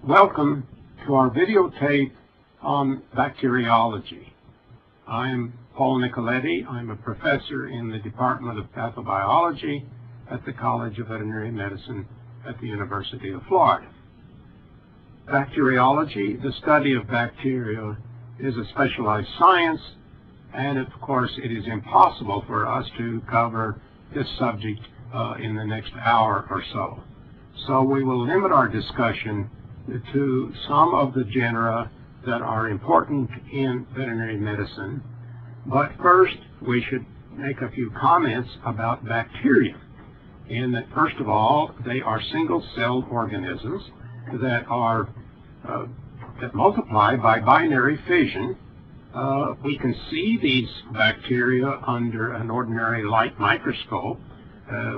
Welcome to our videotape on bacteriology. I'm Paul Nicoletti. I'm a professor in the Department of Pathobiology at the College of Veterinary Medicine at the University of Florida. Bacteriology, the study of bacteria, is a specialized science, and of course it is impossible for us to cover this subject in the next hour or so. So we will limit our discussion to some of the genera that are important in veterinary medicine. But first, we should make a few comments about bacteria. In that, first of all, they are single-celled organisms that are that multiply by binary fission. We can see these bacteria under an ordinary light microscope,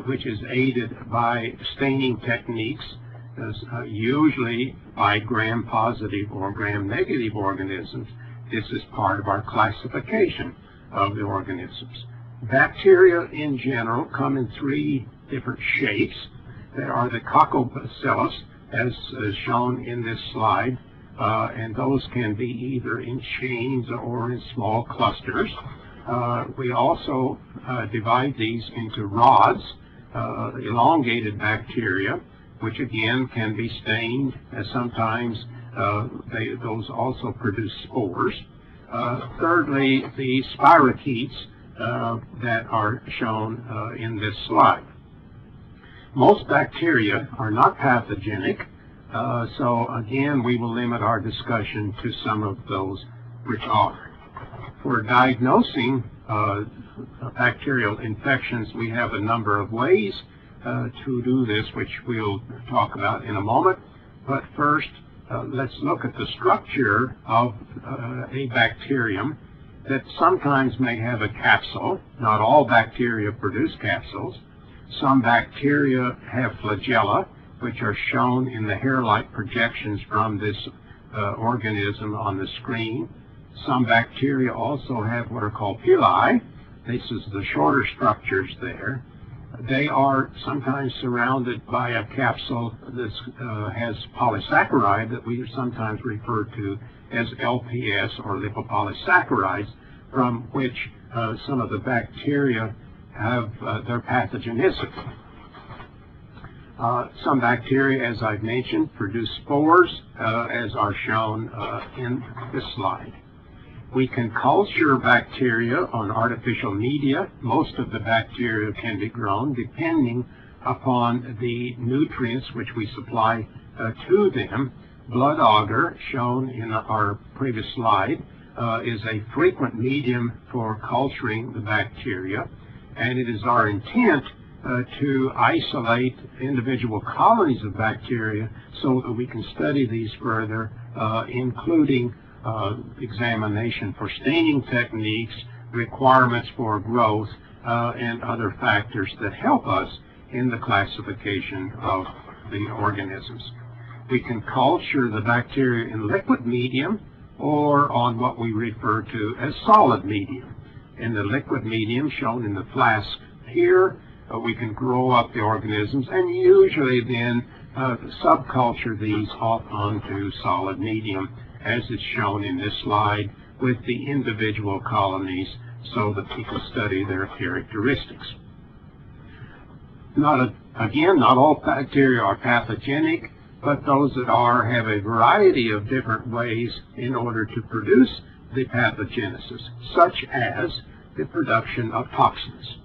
which is aided by staining techniques, usually by gram-positive or gram-negative organisms. This is part of our classification of the organisms. Bacteria in general come in three different shapes. There are the coccobacillus, as shown in this slide, and those can be either in chains or in small clusters. We also divide these into rods, elongated bacteria, which again can be stained, as sometimes those also produce spores. Thirdly, the spirochetes that are shown in this slide. Most bacteria are not pathogenic, so again we will limit our discussion to some of those which are. For diagnosing bacterial infections, we have a number of ways to do this, which we'll talk about in a moment. But first, let's look at the structure of a bacterium that sometimes may have a capsule. Not all bacteria produce capsules. Some bacteria have flagella, which are shown in the hair-like projections from this organism on the screen. Some bacteria also have what are called pili. This is the shorter structures there. They are sometimes surrounded by a capsule that has polysaccharide that we sometimes refer to as LPS or lipopolysaccharides, from which some of the bacteria have their pathogenicity. Some bacteria, as I've mentioned, produce spores, as are shown in this slide. We can culture bacteria on artificial media. Most of the bacteria can be grown depending upon the nutrients which we supply to them. Blood agar, shown in our previous slide, is a frequent medium for culturing the bacteria, and it is our intent to isolate individual colonies of bacteria so that we can study these further, including examination for staining techniques, requirements for growth, and other factors that help us in the classification of the organisms. We can culture the bacteria in liquid medium or on what we refer to as solid medium. In the liquid medium, shown in the flask here, we can grow up the organisms and usually then subculture these off onto solid medium, as is shown in this slide, with the individual colonies so that we can study their characteristics. Again, not all bacteria are pathogenic, but those that are have a variety of different ways in order to produce the pathogenesis, such as the production of toxins.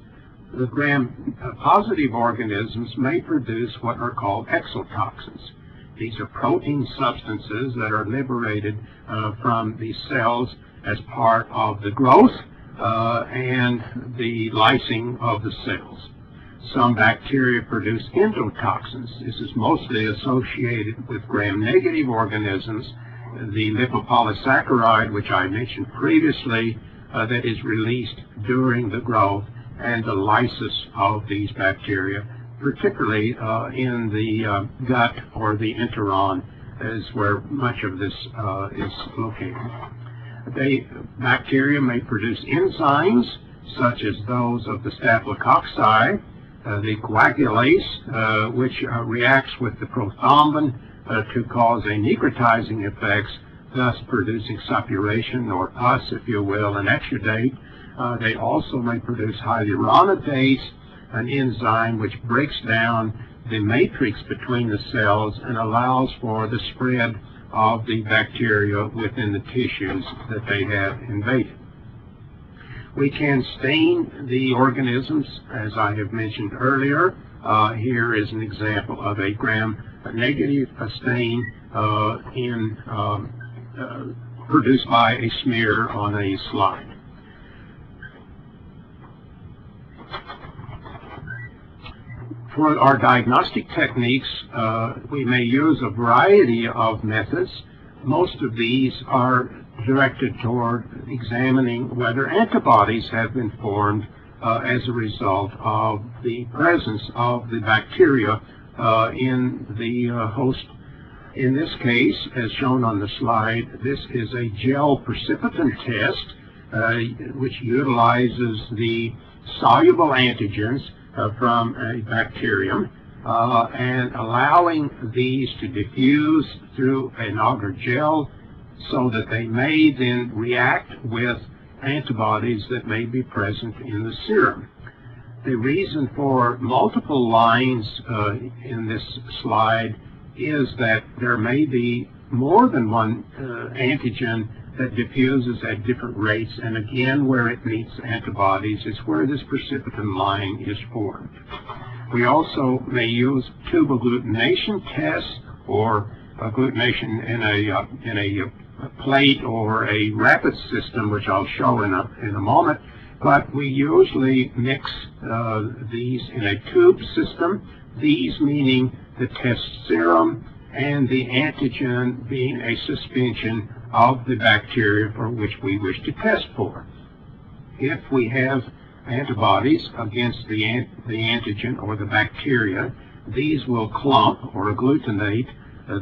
The gram-positive organisms may produce what are called exotoxins. These are protein substances that are liberated from these cells as part of the growth and the lysing of the cells. Some bacteria produce endotoxins. This is mostly associated with gram-negative organisms. The lipopolysaccharide, which I mentioned previously, that is released during the growth and the lysis of these bacteria, particularly in the gut or the enteron, is where much of this is located. Bacteria may produce enzymes, such as those of the staphylococci, the coagulase, which reacts with the prothrombin to cause a necrotizing effects, thus producing suppuration, or pus, if you will, and exudate. They also may produce hyaluronidase, an enzyme which breaks down the matrix between the cells and allows for the spread of the bacteria within the tissues that they have invaded. We can stain the organisms, as I have mentioned earlier. Here is an example of a gram-negative stain produced by a smear on a slide. For our diagnostic techniques, we may use a variety of methods. Most of these are directed toward examining whether antibodies have been formed as a result of the presence of the bacteria in the host. In this case, as shown on the slide, this is a gel precipitant test which utilizes the soluble antigens from a bacterium and allowing these to diffuse through an agar gel so that they may then react with antibodies that may be present in the serum. The reason for multiple lines in this slide is that there may be more than one antigen that diffuses at different rates, and again, where it meets antibodies is where this precipitin line is formed. We also may use tube agglutination tests, or agglutination in a plate or a rapid system, which I'll show in a moment. But we usually mix these in a tube system, these meaning the test serum and the antigen being a suspension of the bacteria for which we wish to test for. If we have antibodies against the antigen or the bacteria, these will clump or agglutinate.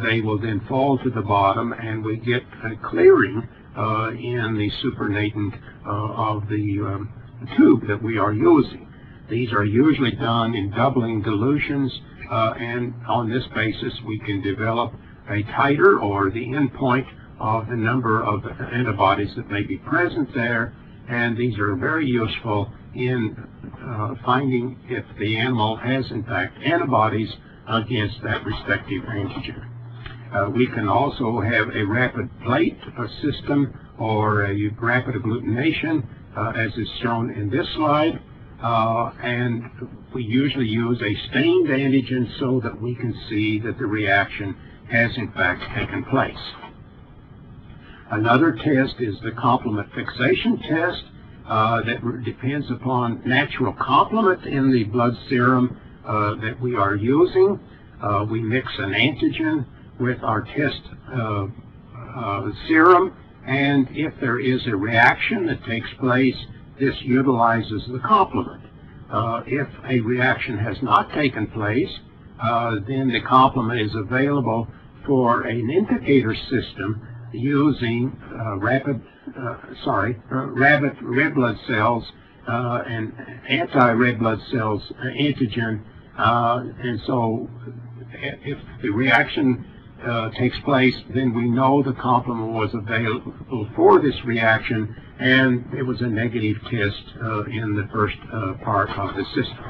They will then fall to the bottom, and we get a clearing in the supernatant of the tube that we are using. These are usually done in doubling dilutions, and on this basis we can develop a titer, or the endpoint of the number of antibodies that may be present there, and these are very useful in finding if the animal has in fact antibodies against that respective antigen. We can also have a rapid plate system or a rapid agglutination, as is shown in this slide, and we usually use a stained antigen so that we can see that the reaction has in fact taken place. Another test is the complement fixation test that depends upon natural complement in the blood serum that we are using. We mix an antigen with our test serum, and if there is a reaction that takes place, this utilizes the complement. If a reaction has not taken place, then the complement is available for an indicator system using rabbit red blood cells and anti-red blood cells antigen, and so if the reaction takes place, then we know the complement was available for this reaction, and it was a negative test in the first part of the system.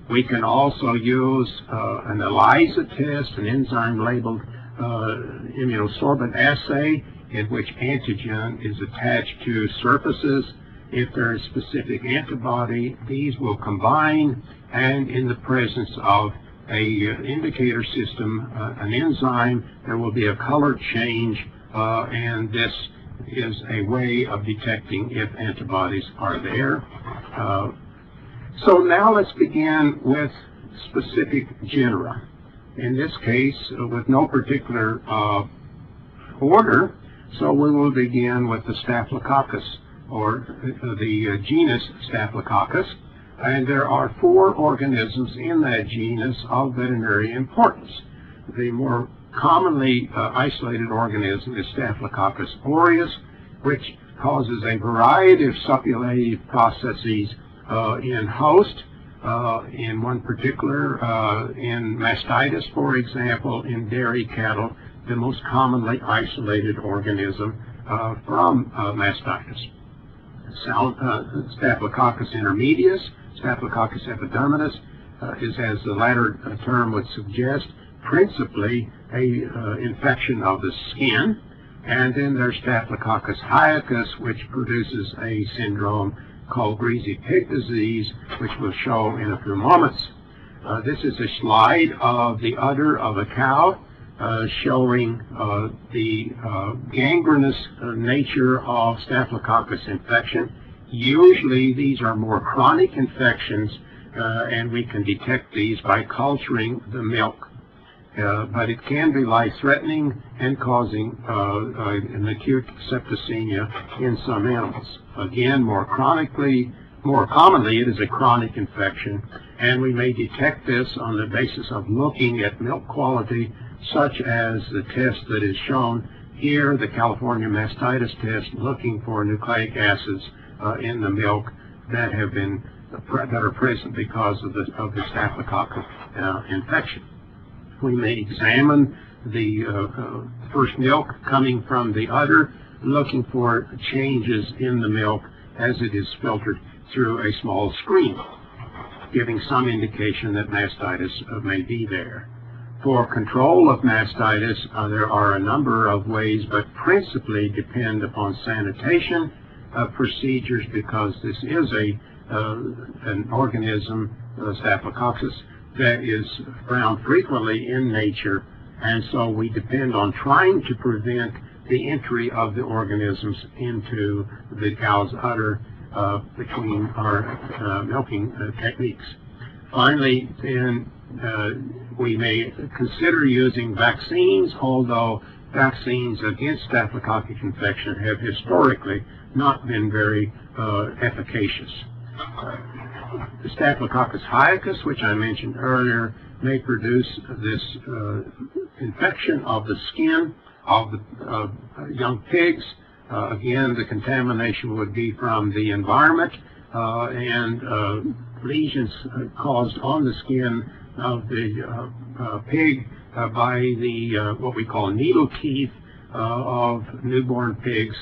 We can also use an ELISA test, an enzyme-labeled immunosorbent assay, in which antigen is attached to surfaces. If there is specific antibody, these will combine, and in the presence of a indicator system, an enzyme, there will be a color change, and this is a way of detecting if antibodies are there. So now let's begin with specific genera. In this case, with no particular order, so we will begin with the Staphylococcus, or the genus Staphylococcus, and there are 4 organisms in that genus of veterinary importance. The more commonly isolated organism is Staphylococcus aureus, which causes a variety of suppurative processes in host. In one particular, in mastitis, for example, in dairy cattle, the most commonly isolated organism from mastitis. Staphylococcus intermedius, Staphylococcus epidermidis, is, as the latter term would suggest, principally a infection of the skin. And then there's Staphylococcus hiacus, which produces a syndrome called greasy pig disease, which we'll show in a few moments. This is a slide of the udder of a cow showing the gangrenous nature of Staphylococcus infection. Usually these are more chronic infections, and we can detect these by culturing the milk. But it can be life-threatening and causing an acute septicemia in some animals. Again, more commonly, it is a chronic infection, and we may detect this on the basis of looking at milk quality, such as the test that is shown here, the California mastitis test, looking for nucleic acids in the milk that are present because of the Staphylococcus infection. We may examine the first milk coming from the udder, looking for changes in the milk as it is filtered through a small screen, giving some indication that mastitis may be there. For control of mastitis, there are a number of ways, but principally depend upon sanitation procedures, because this is an organism, Staphylococcus, that is found frequently in nature, and so we depend on trying to prevent the entry of the organisms into the cow's udder between our milking techniques. Finally, then, we may consider using vaccines, although vaccines against Staphylococcal infection have historically not been very efficacious. The Staphylococcus hiacus, which I mentioned earlier, may produce this infection of the skin of the young pigs. Again, the contamination would be from the environment and lesions caused on the skin of the pig by the what we call needle teeth of newborn pigs,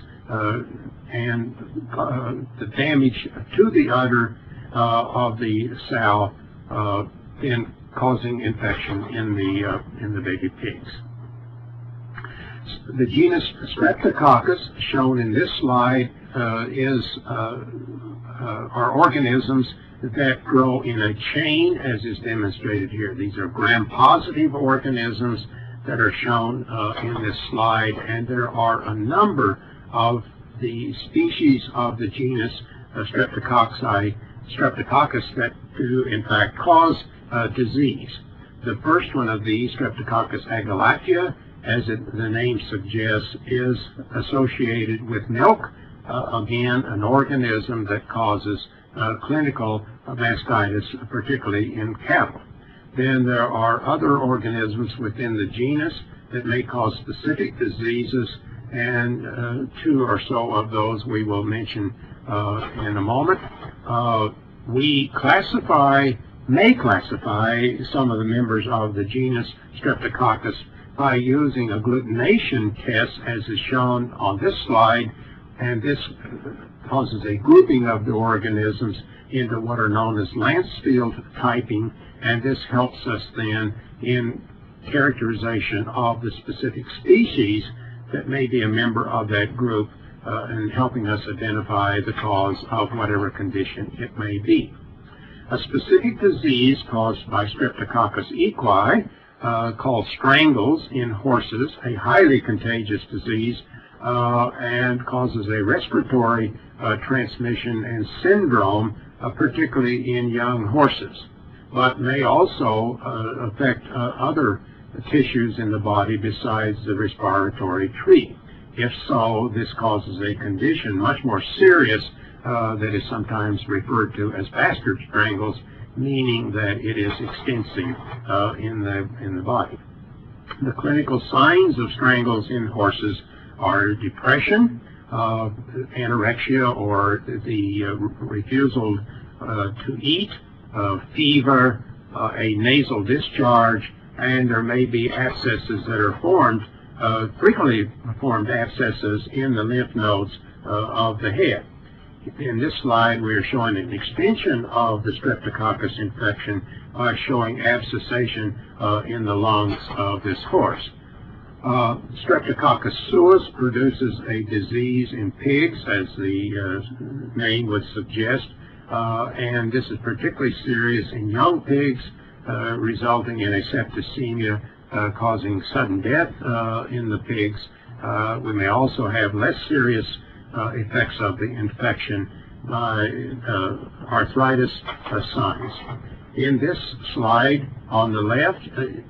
and the damage to the udder of the sow, then causing infection in the baby pigs. The genus Streptococcus, shown in this slide, are organisms that grow in a chain, as is demonstrated here. These are gram-positive organisms that are shown in this slide, and there are a number of the species of the genus Streptococcus that do, in fact, cause disease. The first one of these, Streptococcus agalactia, as the name suggests, is associated with milk. Again, an organism that causes clinical mastitis, particularly in cattle. Then there are other organisms within the genus that may cause specific diseases, and two or so of those we will mention in a moment. We may classify some of the members of the genus Streptococcus by using a agglutination test, as is shown on this slide, and this causes a grouping of the organisms into what are known as Lancefield typing, and this helps us then in characterization of the specific species that may be a member of that group, and helping us identify the cause of whatever condition it may be. A specific disease caused by Streptococcus equi, called strangles in horses, a highly contagious disease, and causes a respiratory transmission and syndrome, particularly in young horses, but may also affect other tissues in the body besides the respiratory tree. If so, this causes a condition much more serious that is sometimes referred to as bastard strangles, meaning that it is extensive in the body. The clinical signs of strangles in horses are depression, anorexia, or the refusal to eat, fever, a nasal discharge, and there may be abscesses that are formed, frequently formed abscesses in the lymph nodes of the head. In this slide, we are showing an extension of the Streptococcus infection by showing abscessation in the lungs of this horse. Streptococcus suis produces a disease in pigs, as the name would suggest, and this is particularly serious in young pigs, resulting in a septicemia causing sudden death in the pigs. We may also have less serious effects of the infection by arthritis signs. In this slide on the left,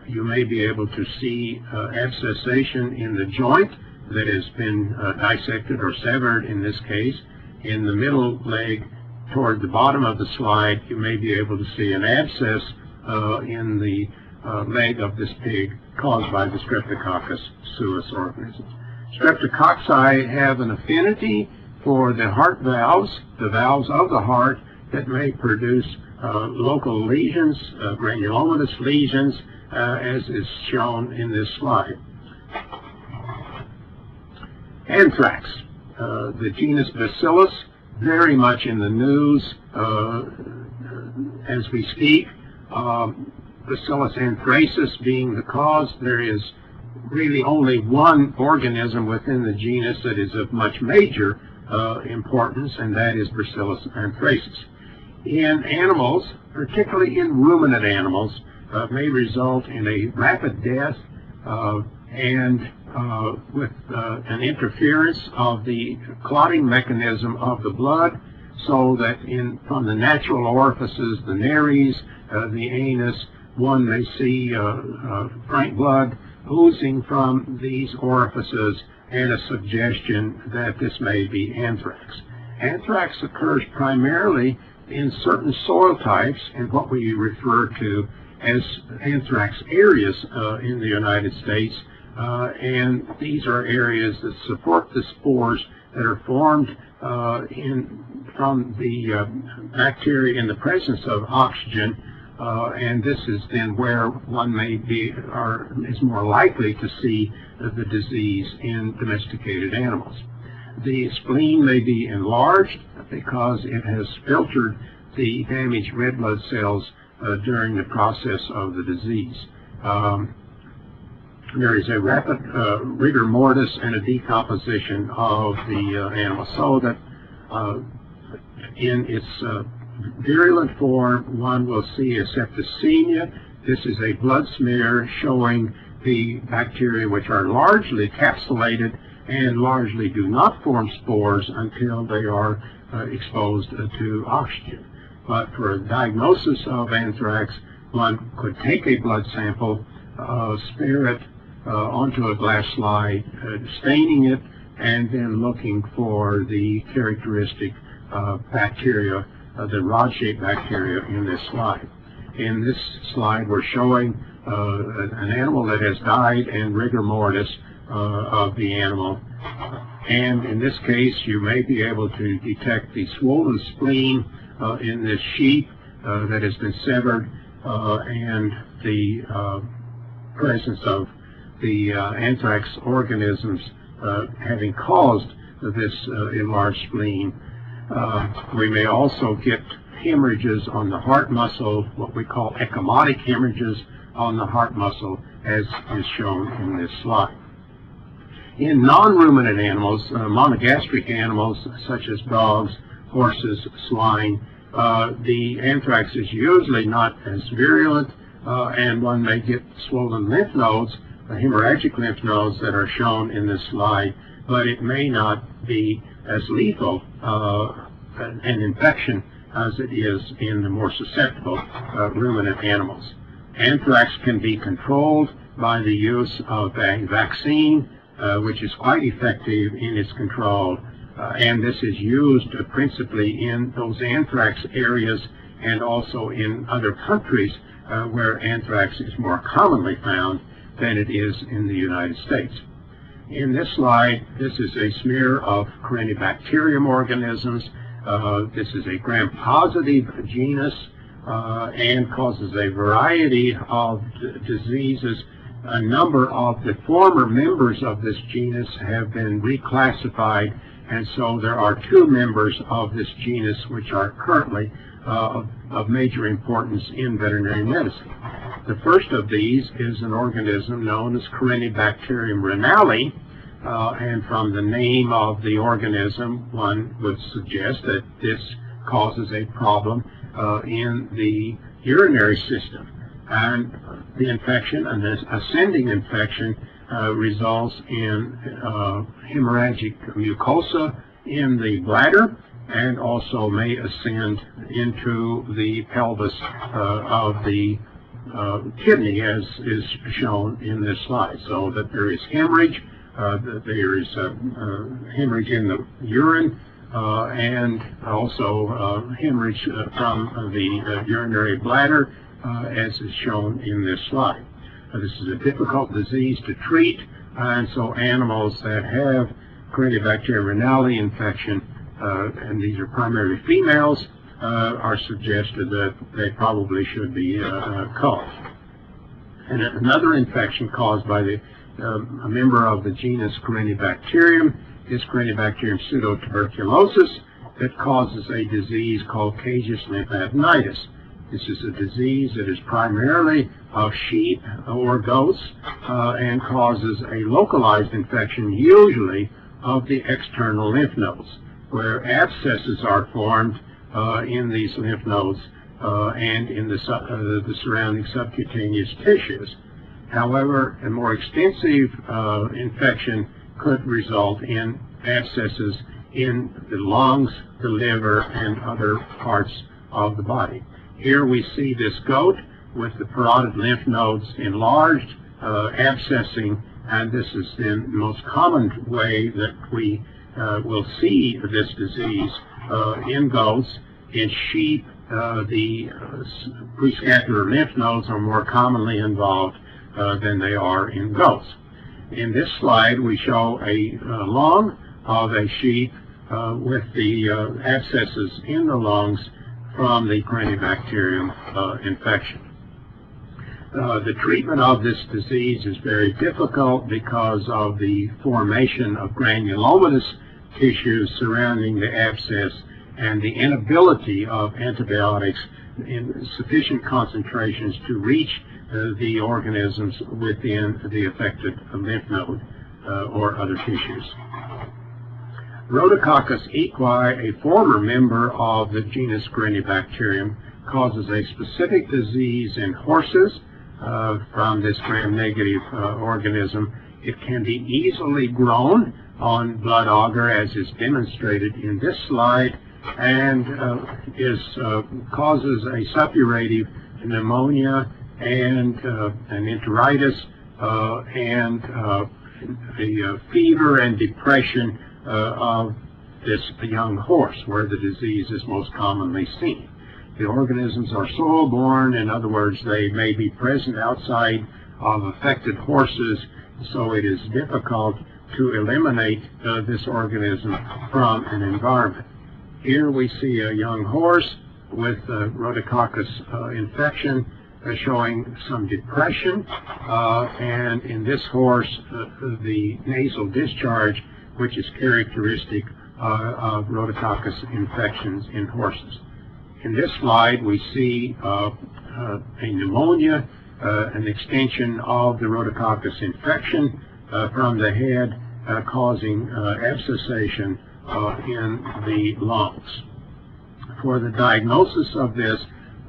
you may be able to see abscessation in the joint that has been dissected or severed in this case. In the middle leg, toward the bottom of the slide, you may be able to see an abscess in the leg of this pig caused by the Streptococcus suis organism. Streptococci have an affinity for the heart valves, the valves of the heart, that may produce local lesions, granulomatous lesions, as is shown in this slide. Anthrax, the genus Bacillus, very much in the news as we speak. Bacillus anthracis being the cause. There is really only one organism within the genus that is of much major importance, and that is Bacillus anthracis. In animals, particularly in ruminant animals, may result in a rapid death and with an interference of the clotting mechanism of the blood, so that from the natural orifices, the nares, the anus, one may see frank blood oozing from these orifices, and a suggestion that this may be anthrax. Anthrax occurs primarily in certain soil types and what we refer to as anthrax areas in the United States, and these are areas that support the spores that are formed from the bacteria in the presence of oxygen, and this is then where one may be or is more likely to see the disease in domesticated animals. The spleen may be enlarged because it has filtered the damaged red blood cells during the process of the disease. There is a rapid rigor mortis and a decomposition of the animal, so that in its virulent form, one will see a septicemia. This is a blood smear showing the bacteria, which are largely capsulated and largely do not form spores until they are exposed to oxygen. But for a diagnosis of anthrax, one could take a blood sample, smear it onto a glass slide, staining it, and then looking for the characteristic bacteria, the rod-shaped bacteria in this slide. In this slide, we're showing an animal that has died and rigor mortis of the animal. And in this case, you may be able to detect the swollen spleen in this sheep that has been severed, and the presence of the anthrax organisms having caused this enlarged spleen. We may also get hemorrhages on the heart muscle, what we call ecchymotic hemorrhages on the heart muscle, as is shown in this slide. In non-ruminant animals, monogastric animals such as dogs, horses, swine, the anthrax is usually not as virulent, and one may get swollen lymph nodes, hemorrhagic lymph nodes that are shown in this slide, but it may not be as lethal an infection as it is in the more susceptible ruminant animals. Anthrax can be controlled by the use of a vaccine, which is quite effective in its control, and this is used principally in those anthrax areas and also in other countries where anthrax is more commonly found than it is in the United States. In this slide, this is a smear of Corynebacterium organisms. This is a gram-positive genus, and causes a variety of diseases. A number of the former members of this genus have been reclassified, and so there are 2 members of this genus which are currently of major importance in veterinary medicine. The first of these is an organism known as Corynebacterium rhinale, and from the name of the organism, one would suggest that this causes a problem in the urinary system. And the infection, an ascending infection, results in hemorrhagic mucosa in the bladder, and also may ascend into the pelvis of the kidney, as is shown in this slide. So that there is hemorrhage, there is hemorrhage in the urine, and also hemorrhage from the urinary bladder, as is shown in this slide. This is a difficult disease to treat, and so animals that have Corynebacterium rhinale infection, and these are primarily females, are suggested that they probably should be culled. And another infection caused by a member of the genus Corynebacterium is Corynebacterium pseudotuberculosis, that causes a disease called cageus lymphadenitis. This is a disease that is primarily of sheep or goats, and causes a localized infection, usually of the external lymph nodes, where abscesses are formed in these lymph nodes and in the surrounding subcutaneous tissues. However, a more extensive infection could result in abscesses in the lungs, the liver, and other parts of the body. Here we see this goat with the parotid lymph nodes enlarged, abscessing, and this is the most common way that we will see this disease in goats. In sheep, the prescapular lymph nodes are more commonly involved than they are in goats. In this slide, we show a lung of a sheep with the abscesses in the lungs from the Corynebacterium infection. The treatment of this disease is very difficult because of the formation of granulomatous tissues surrounding the abscess and the inability of antibiotics in sufficient concentrations to reach the organisms within the affected lymph node or other tissues. Rhodococcus equi, a former member of the genus Corynebacterium, causes a specific disease in horses from this gram-negative organism. It can be easily grown on blood agar, as is demonstrated in this slide, and causes a suppurative pneumonia and an enteritis and a fever and depression of this young horse, where the disease is most commonly seen. The organisms are soil-borne, in other words, they may be present outside of affected horses, so it is difficult to eliminate this organism from an environment. Here we see a young horse with Rhodococcus infection showing some depression, and in this horse the nasal discharge, which is characteristic of Rhodococcus infections in horses. In this slide we see a pneumonia, an extension of the Rhodococcus infection from the head, causing abscessation in the lungs. For the diagnosis of this,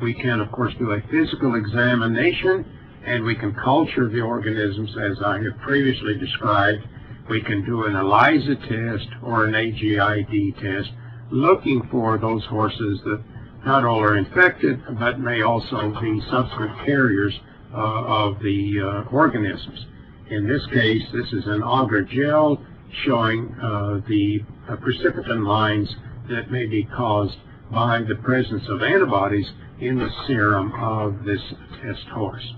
we can of course do a physical examination, and we can culture the organisms as I have previously described. We can do an ELISA test or an AGID test, looking for those horses that not all are infected, but may also be subsequent carriers of the organisms. In this case, this is an agar gel showing the precipitin lines that may be caused by the presence of antibodies in the serum of this test horse.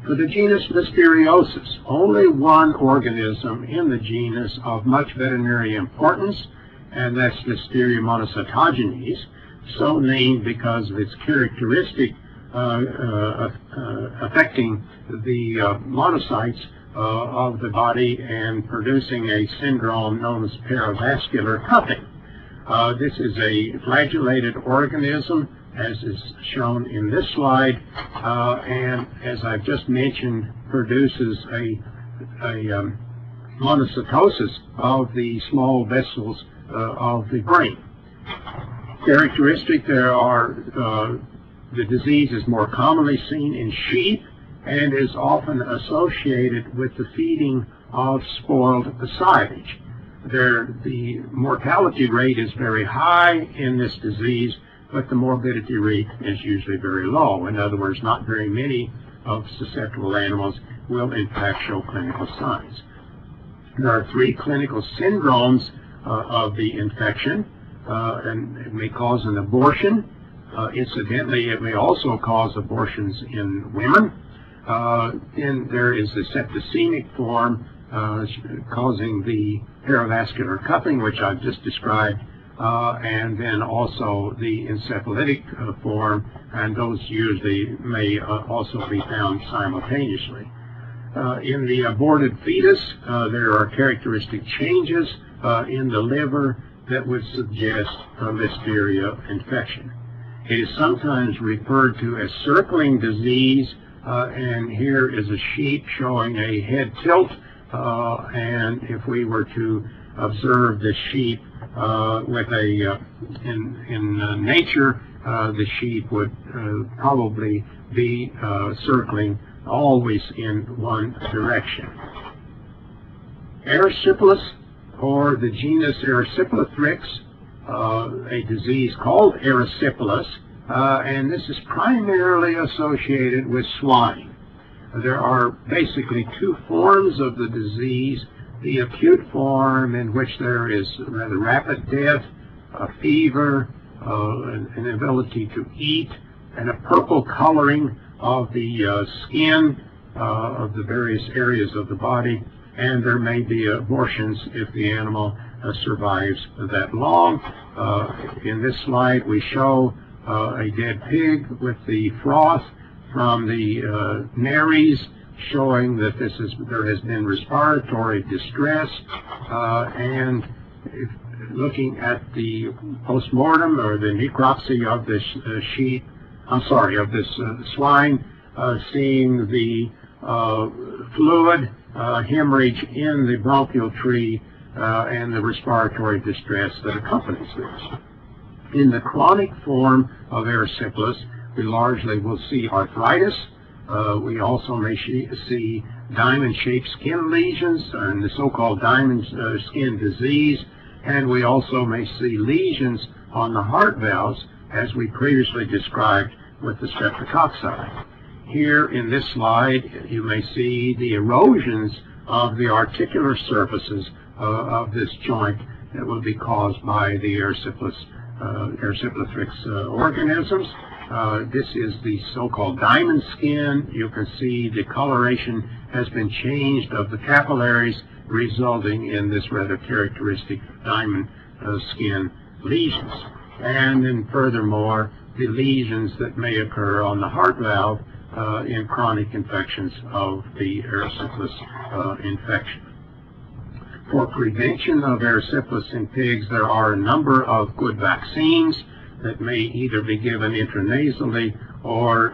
For the genus Listeriosis, only one organism in the genus of much veterinary importance, and that's Listeria monocytogenes, so named because of its characteristic affecting the monocytes of the body and producing a syndrome known as perivascular cupping. This is a flagellated organism, as is shown in this slide, and as I've just mentioned, produces a monocytosis of the small vessels of the brain. Characteristic, the disease is more commonly seen in sheep and is often associated with the feeding of spoiled silage. The mortality rate is very high in this disease, but the morbidity rate is usually very low. In other words, not very many of susceptible animals will in fact show clinical signs. There are 3 clinical syndromes of the infection, and it may cause an abortion. Incidentally, it may also cause abortions in women. Then there is the septicemic form causing the perivascular cupping, which I've just described, and then also the encephalitic form, and those usually may also be found simultaneously. In the aborted fetus, there are characteristic changes in the liver that would suggest a listeria infection. It is sometimes referred to as circling disease, and here is a sheep showing a head tilt, and if we were to observe the sheep with in nature, the sheep would probably be circling always in one direction. Erysipelas, or the genus Erysipelathrix, a disease called erysipelas, and this is primarily associated with swine. There are basically 2 forms of the disease: the acute form, in which there is rather rapid death, a fever, an inability to eat, and a purple coloring of the skin of the various areas of the body, and there may be abortions if the animal survives that long. In this slide we show a dead pig with the froth from the nares, showing that there has been respiratory distress, and looking at the postmortem or the necropsy of this swine, seeing the fluid hemorrhage in the bronchial tree and the respiratory distress that accompanies this. In the chronic form of erysipelas, we largely will see arthritis. We also may see diamond-shaped skin lesions and the so-called diamond skin disease, and we also may see lesions on the heart valves, as we previously described with the streptococci. Here in this slide, you may see the erosions of the articular surfaces of this joint that will be caused by the Erysipelathrix organisms. This is the so-called diamond skin. You can see the coloration has been changed of the capillaries, resulting in this rather characteristic diamond skin lesions. And then furthermore, the lesions that may occur on the heart valve in chronic infections of the erysipelas infection. For prevention of erysipelas in pigs, there are a number of good vaccines that may either be given intranasally or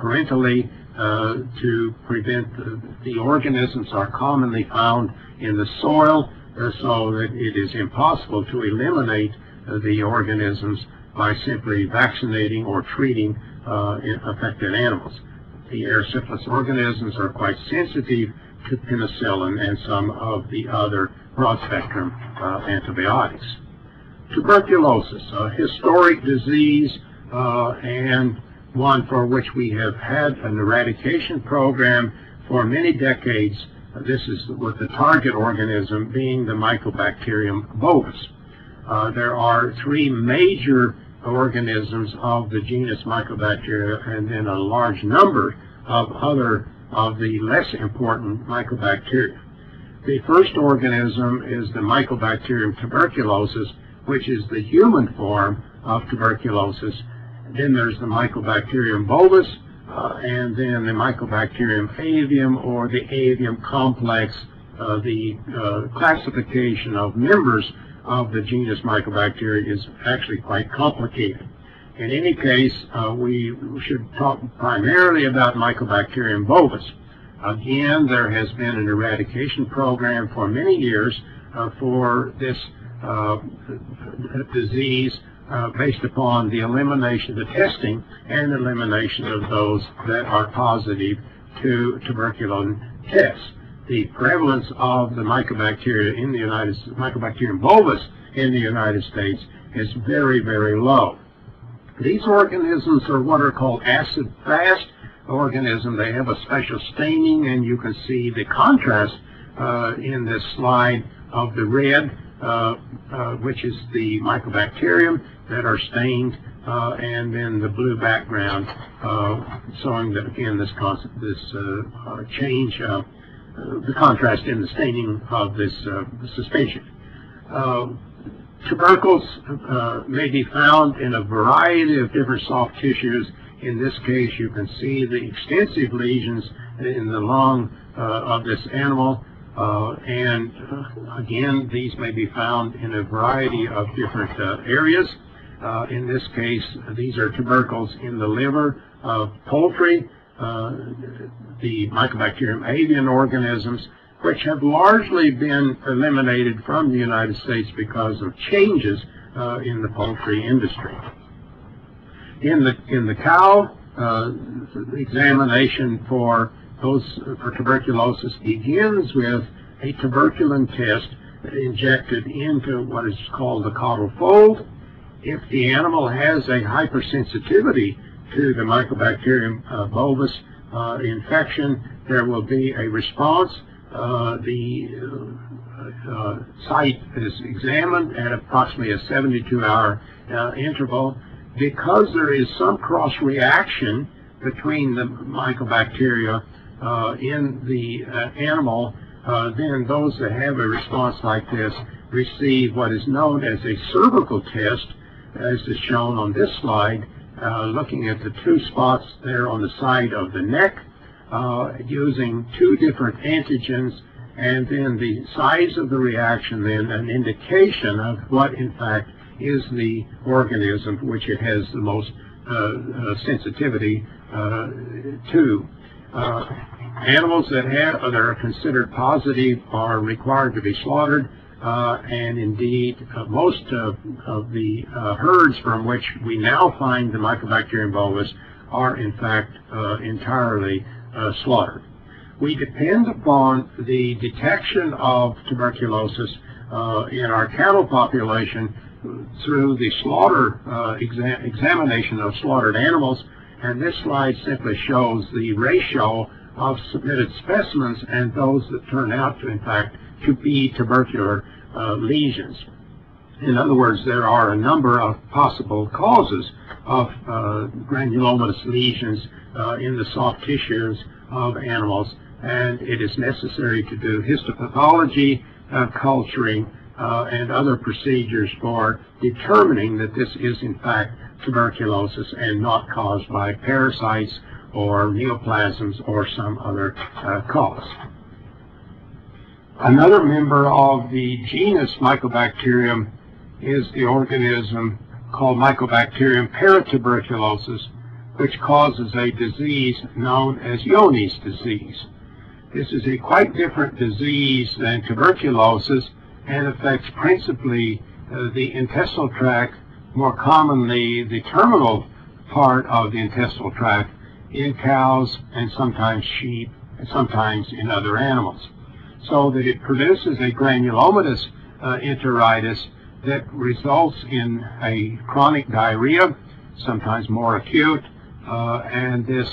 parentally to prevent the organisms are commonly found in the soil, so that it is impossible to eliminate the organisms by simply vaccinating or treating affected animals. The erysipelas organisms are quite sensitive to penicillin and some of the other broad-spectrum antibiotics. Tuberculosis, a historic disease and one for which we have had an eradication program for many decades. This is with the target organism being the Mycobacterium bovis. There are 3 major organisms of the genus Mycobacteria, and then a large number of other of the less important Mycobacteria. The first organism is the Mycobacterium tuberculosis, which is the human form of tuberculosis. Then there's the Mycobacterium bovis, and then the Mycobacterium avium, or the avium complex. The classification of members of the genus Mycobacteria is actually quite complicated. In any case, we should talk primarily about Mycobacterium bovis. Again, there has been an eradication program for many years for this disease based upon the elimination, the testing and elimination of those that are positive to tuberculin tests. The prevalence of the Mycobacteria in the Mycobacterium bovis in the United States is very, very low. These organisms are what are called acid-fast organisms. They have a special staining, and you can see the contrast in this slide of the red, which is the Mycobacterium that are stained, and then the blue background showing that, again, this change, the contrast in the staining of this suspension. Tubercles may be found in a variety of different soft tissues. In this case, you can see the extensive lesions in the lung of this animal, and again, these may be found in a variety of different areas. In this case, these are tubercles in the liver of poultry, the Mycobacterium avian organisms, which have largely been eliminated from the United States because of changes in the poultry industry. In the cow, examination for tuberculosis begins with a tuberculin test injected into what is called the caudal fold. If the animal has a hypersensitivity to the Mycobacterium bovis infection, there will be a response. The site is examined at approximately a 72-hour interval. Because there is some cross-reaction between the Mycobacteria in the animal, then those that have a response like this receive what is known as a cervical test, as is shown on this slide, looking at the two spots there on the side of the neck, using two different antigens, and then the size of the reaction, then an indication of what in fact is the organism which it has the most sensitivity to. Animals that are considered positive are required to be slaughtered, and indeed most of the herds from which we now find the Mycobacterium bovis are in fact entirely slaughtered. We depend upon the detection of tuberculosis in our cattle population through the slaughter examination of slaughtered animals, and this slide simply shows the ratio of submitted specimens and those that turn out to, in fact, to be tubercular lesions. In other words, there are a number of possible causes of granulomatous lesions in the soft tissues of animals, and it is necessary to do histopathology, culturing, and other procedures for determining that this is in fact tuberculosis and not caused by parasites or neoplasms or some other cause. Another member of the genus Mycobacterium is the organism called Mycobacterium paratuberculosis, which causes a disease known as Johne's disease. This is a quite different disease than tuberculosis and affects principally the intestinal tract, more commonly the terminal part of the intestinal tract in cows and sometimes sheep and sometimes in other animals. So that it produces a granulomatous enteritis that results in a chronic diarrhea, sometimes more acute, and this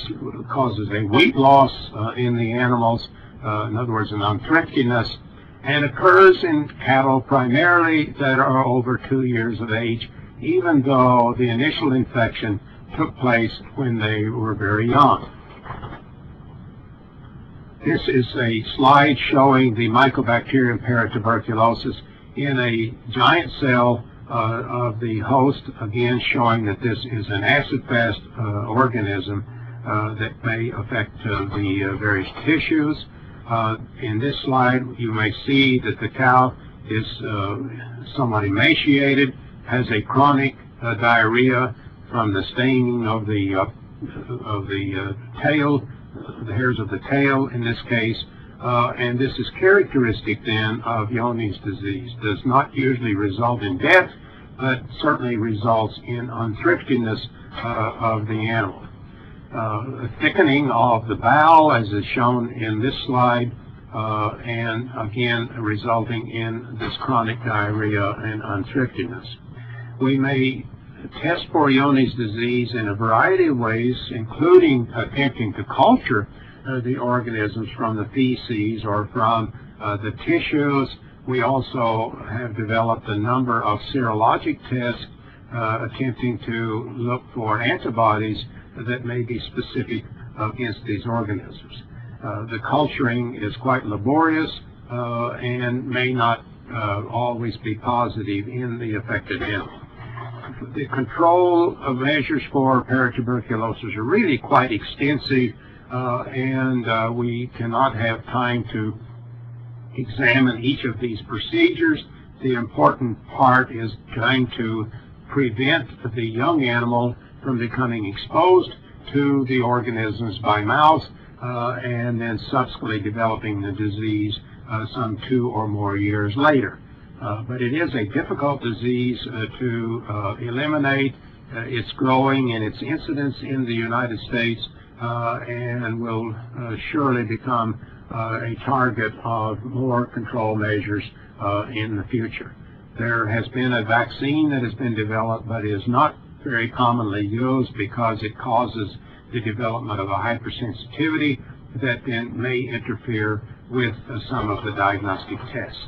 causes a weight loss in the animals, in other words, an unthriftiness, and occurs in cattle primarily that are over 2 years of age, even though the initial infection took place when they were very young. This is a slide showing the Mycobacterium paratuberculosis in a giant cell of the host, again showing that this is an acid-fast organism that may affect the various tissues. In this slide, you may see that the cow is somewhat emaciated, has a chronic diarrhea from the staining of the tail, the hairs of the tail in this case, and this is characteristic then of Johne's disease. Does not usually result in death, but certainly results in unthriftiness of the animal. A thickening of the bowel, as is shown in this slide, and again resulting in this chronic diarrhea and unthriftiness. We may test for Johne's disease in a variety of ways, including attempting to culture the organisms from the feces or from the tissues. We also have developed a number of serologic tests attempting to look for antibodies that may be specific against these organisms. The culturing is quite laborious and may not always be positive in the affected animal. The control of measures for paratuberculosis are really quite extensive, and we cannot have time to examine each of these procedures. The important part is trying to prevent the young animal from becoming exposed to the organisms by mouth and then subsequently developing the disease some 2 or more years later. But it is a difficult disease to eliminate. It's growing in its incidence in the United States and will surely become a target of more control measures in the future. There has been a vaccine that has been developed, but is not very commonly used because it causes the development of a hypersensitivity that then may interfere with some of the diagnostic tests.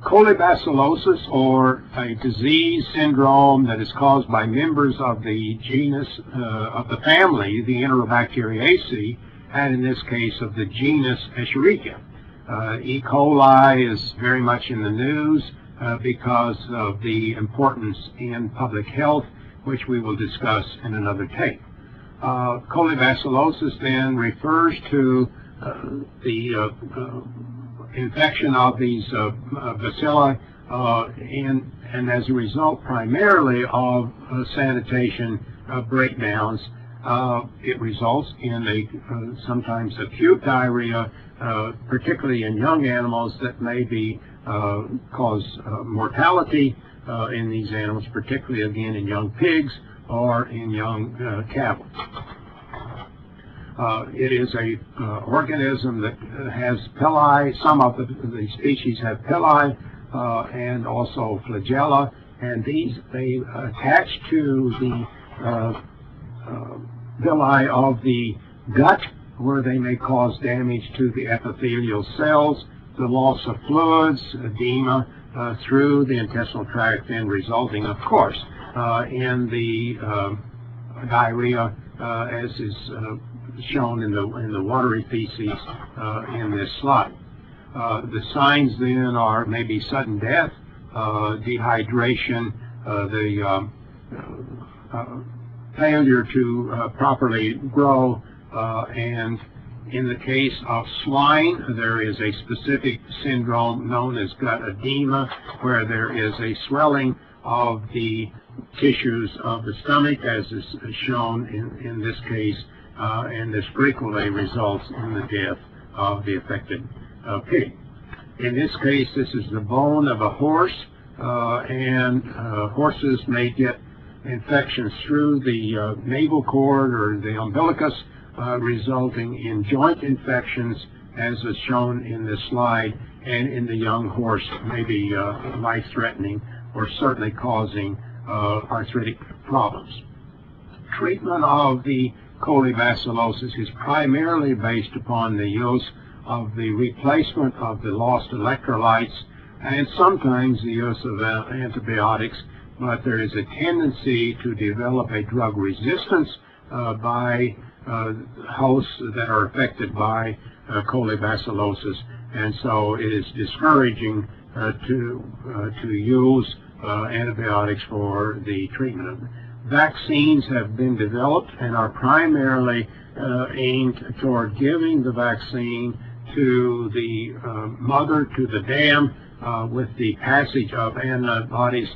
Colibacillosis, or a disease syndrome that is caused by members of the genus, of the family, the Enterobacteriaceae, and in this case of the genus Escherichia. E. coli is very much in the news because of the importance in public health, which we will discuss in another tape. Colibacillosis then refers to the infection of these bacilli and as a result primarily of sanitation breakdowns. It results in a sometimes acute diarrhea, particularly in young animals, that may be cause mortality in these animals, particularly again in young pigs or in young cattle. It is a organism that has pili. Some of the species have pili and also flagella, and they attach to the villi of the gut, where they may cause damage to the epithelial cells, the loss of fluids, edema through the intestinal tract, and resulting, of course, in the diarrhea, as is shown in the watery feces in this slide. The signs then are maybe sudden death, dehydration, the failure to properly grow, and in the case of swine, there is a specific syndrome known as gut edema, where there is a swelling of the tissues of the stomach, as is shown in this case, and this frequently results in the death of the affected pig. In this case, this is the bone of a horse, and horses may get infections through the navel cord or the umbilicus, resulting in joint infections, as is shown in this slide, and in the young horse may be life-threatening or certainly causing arthritic problems. Treatment of the colibacillosis is primarily based upon the use of the replacement of the lost electrolytes and sometimes the use of antibiotics, but there is a tendency to develop a drug resistance by hosts that are affected by colibacillosis, and so it is discouraging to use antibiotics for the treatment of them. Vaccines have been developed and are primarily aimed toward giving the vaccine to the mother, to the dam, with the passage of antibodies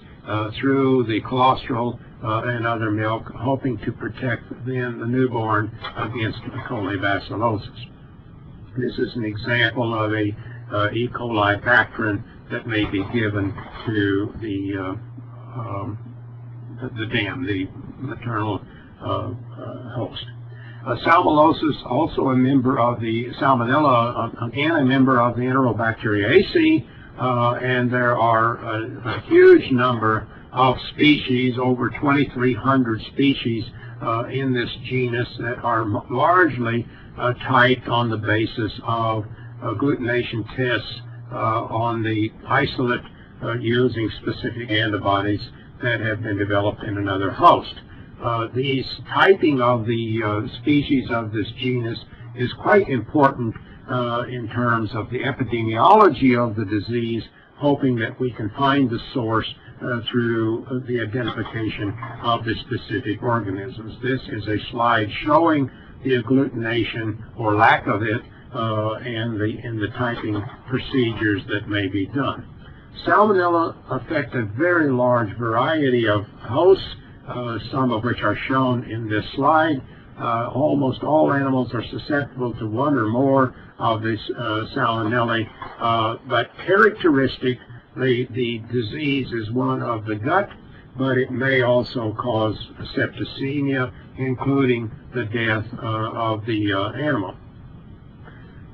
through the colostral and other milk, hoping to protect then the newborn against colibacillosis. This is an example of a E. coli bacterin that may be given to the dam, the maternal host. Salmonellosis, also a member of the Salmonella, again a member of the Enterobacteriaceae, and there are a huge number of species, over 2,300 species in this genus that are largely typed on the basis of agglutination tests on the isolate using specific antibodies that have been developed in another host. These typing of the species of this genus is quite important in terms of the epidemiology of the disease, hoping that we can find the source through the identification of the specific organisms. This is a slide showing the agglutination or lack of it and the typing procedures that may be done. Salmonella affect a very large variety of hosts, some of which are shown in this slide. Almost all animals are susceptible to one or more of these salmonella, but characteristic, the disease is one of the gut, but it may also cause septicemia, including the death of the animal.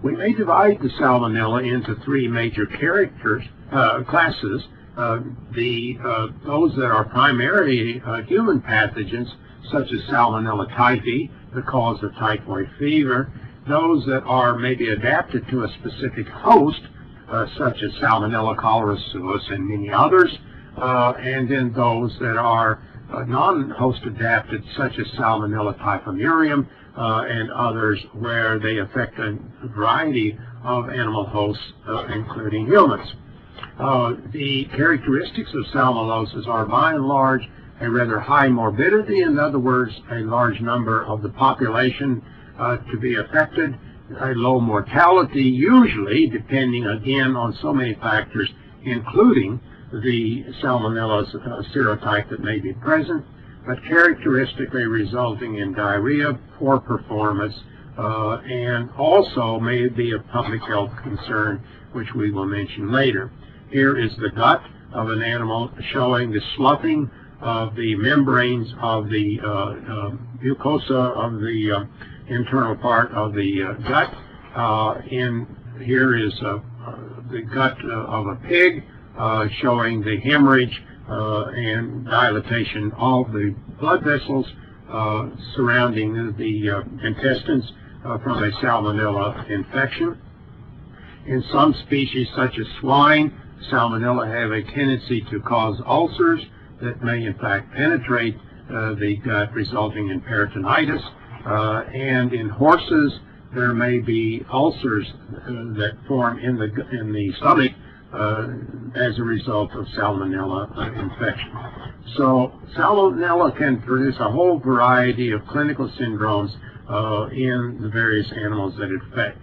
We may divide the salmonella into three major classes. Those that are primarily human pathogens, such as Salmonella typhi, the cause of typhoid fever. Those that are maybe adapted to a specific host, such as Salmonella cholerae and many others. And then those that are non-host adapted, such as Salmonella typhimurium and others, where they affect a variety of animal hosts, including humans. The characteristics of salmonellosis are, by and large, a rather high morbidity, in other words, a large number of the population to be affected, a low mortality, usually, depending again on so many factors, including the Salmonella serotype that may be present, but characteristically resulting in diarrhea, poor performance, and also may be a public health concern, which we will mention later. Here is the gut of an animal showing the sloughing of the membranes of the mucosa of the internal part of the gut. Here is the gut of a pig, showing the hemorrhage and dilatation of the blood vessels surrounding the intestines from a salmonella infection. In some species, such as swine, salmonella have a tendency to cause ulcers that may in fact penetrate the gut, resulting in peritonitis. And in horses, there may be ulcers that form in the stomach as a result of salmonella infection. So salmonella can produce a whole variety of clinical syndromes in the various animals that it affects.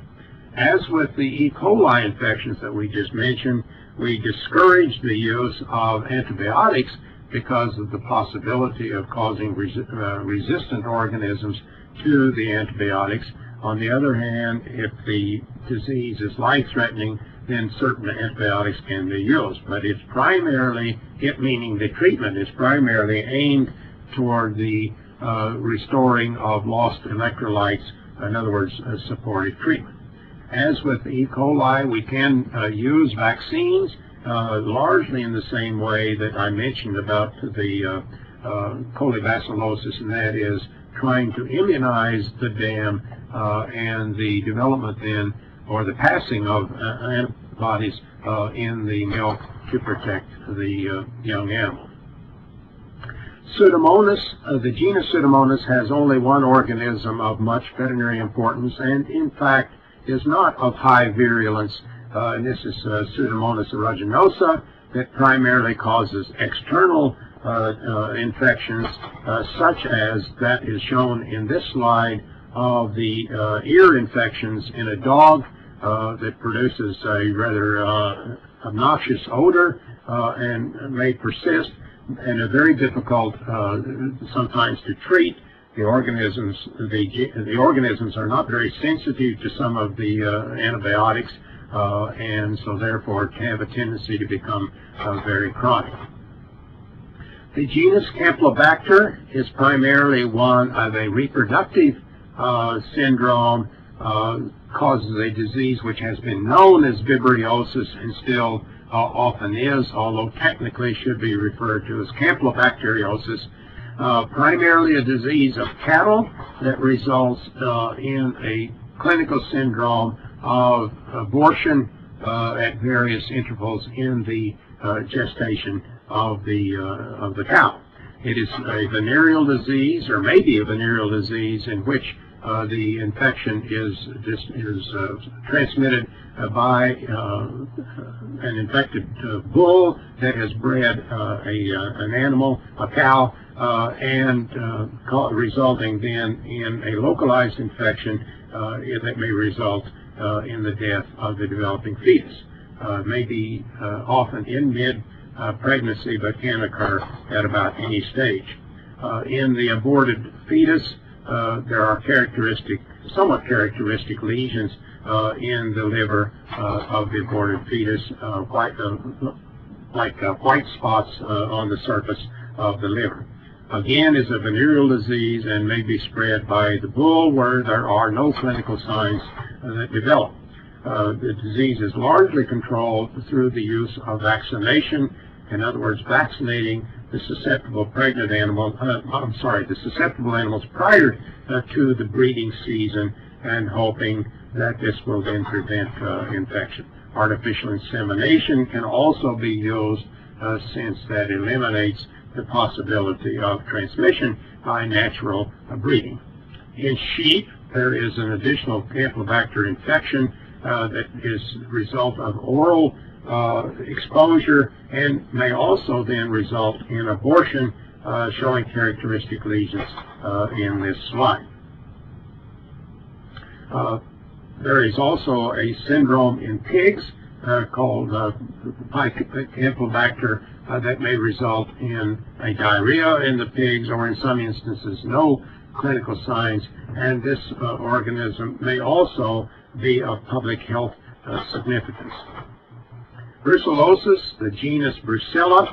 As with the E. coli infections that we just mentioned, we discourage the use of antibiotics because of the possibility of causing resistant organisms to the antibiotics. On the other hand, if the disease is life-threatening, then certain antibiotics can be used. But it's primarily, meaning the treatment is primarily aimed toward the restoring of lost electrolytes, in other words, a supportive treatment. As with E. coli, we can use vaccines largely in the same way that I mentioned about the colibacillosis, and that is trying to immunize the dam and the development then, or the passing of antibodies in the milk to protect the young animal. Pseudomonas, the genus Pseudomonas has only one organism of much veterinary importance, and in fact is not of high virulence and this is Pseudomonas aeruginosa, that primarily causes external infections, such as that is shown in this slide of the ear infections in a dog that produces a rather obnoxious odor and may persist and are very difficult sometimes to treat. The organisms are not very sensitive to some of the antibiotics, and so therefore have a tendency to become very chronic. The genus Campylobacter is primarily one of a reproductive syndrome, causes a disease which has been known as vibriosis and still often is, although technically should be referred to as campylobacteriosis. Primarily a disease of cattle that results in a clinical syndrome of abortion at various intervals in the gestation of the cow. It is a venereal disease, or maybe a venereal disease, in which the infection is transmitted by an infected bull that has bred an animal, a cow, and resulting then in a localized infection that may result in the death of the developing fetus. Maybe often in mid-pregnancy, but can occur at about any stage. In the aborted fetus, there are somewhat characteristic lesions in the liver of the aborted fetus, like white spots on the surface of the liver. Again, is a venereal disease and may be spread by the bull, where there are no clinical signs that develop. The disease is largely controlled through the use of vaccination. In other words, vaccinating the susceptible pregnant animals, the susceptible animals prior to the breeding season, and hoping that this will then prevent infection. Artificial insemination can also be used since that eliminates the possibility of transmission by natural breeding. In sheep, there is an additional Campylobacter infection that is the result of oral exposure and may also then result in abortion, showing characteristic lesions in this slide. There is also a syndrome in pigs called Campylobacter that may result in a diarrhea in the pigs, or in some instances no clinical signs, and this organism may also be of public health significance. Brucellosis, the genus Brucella.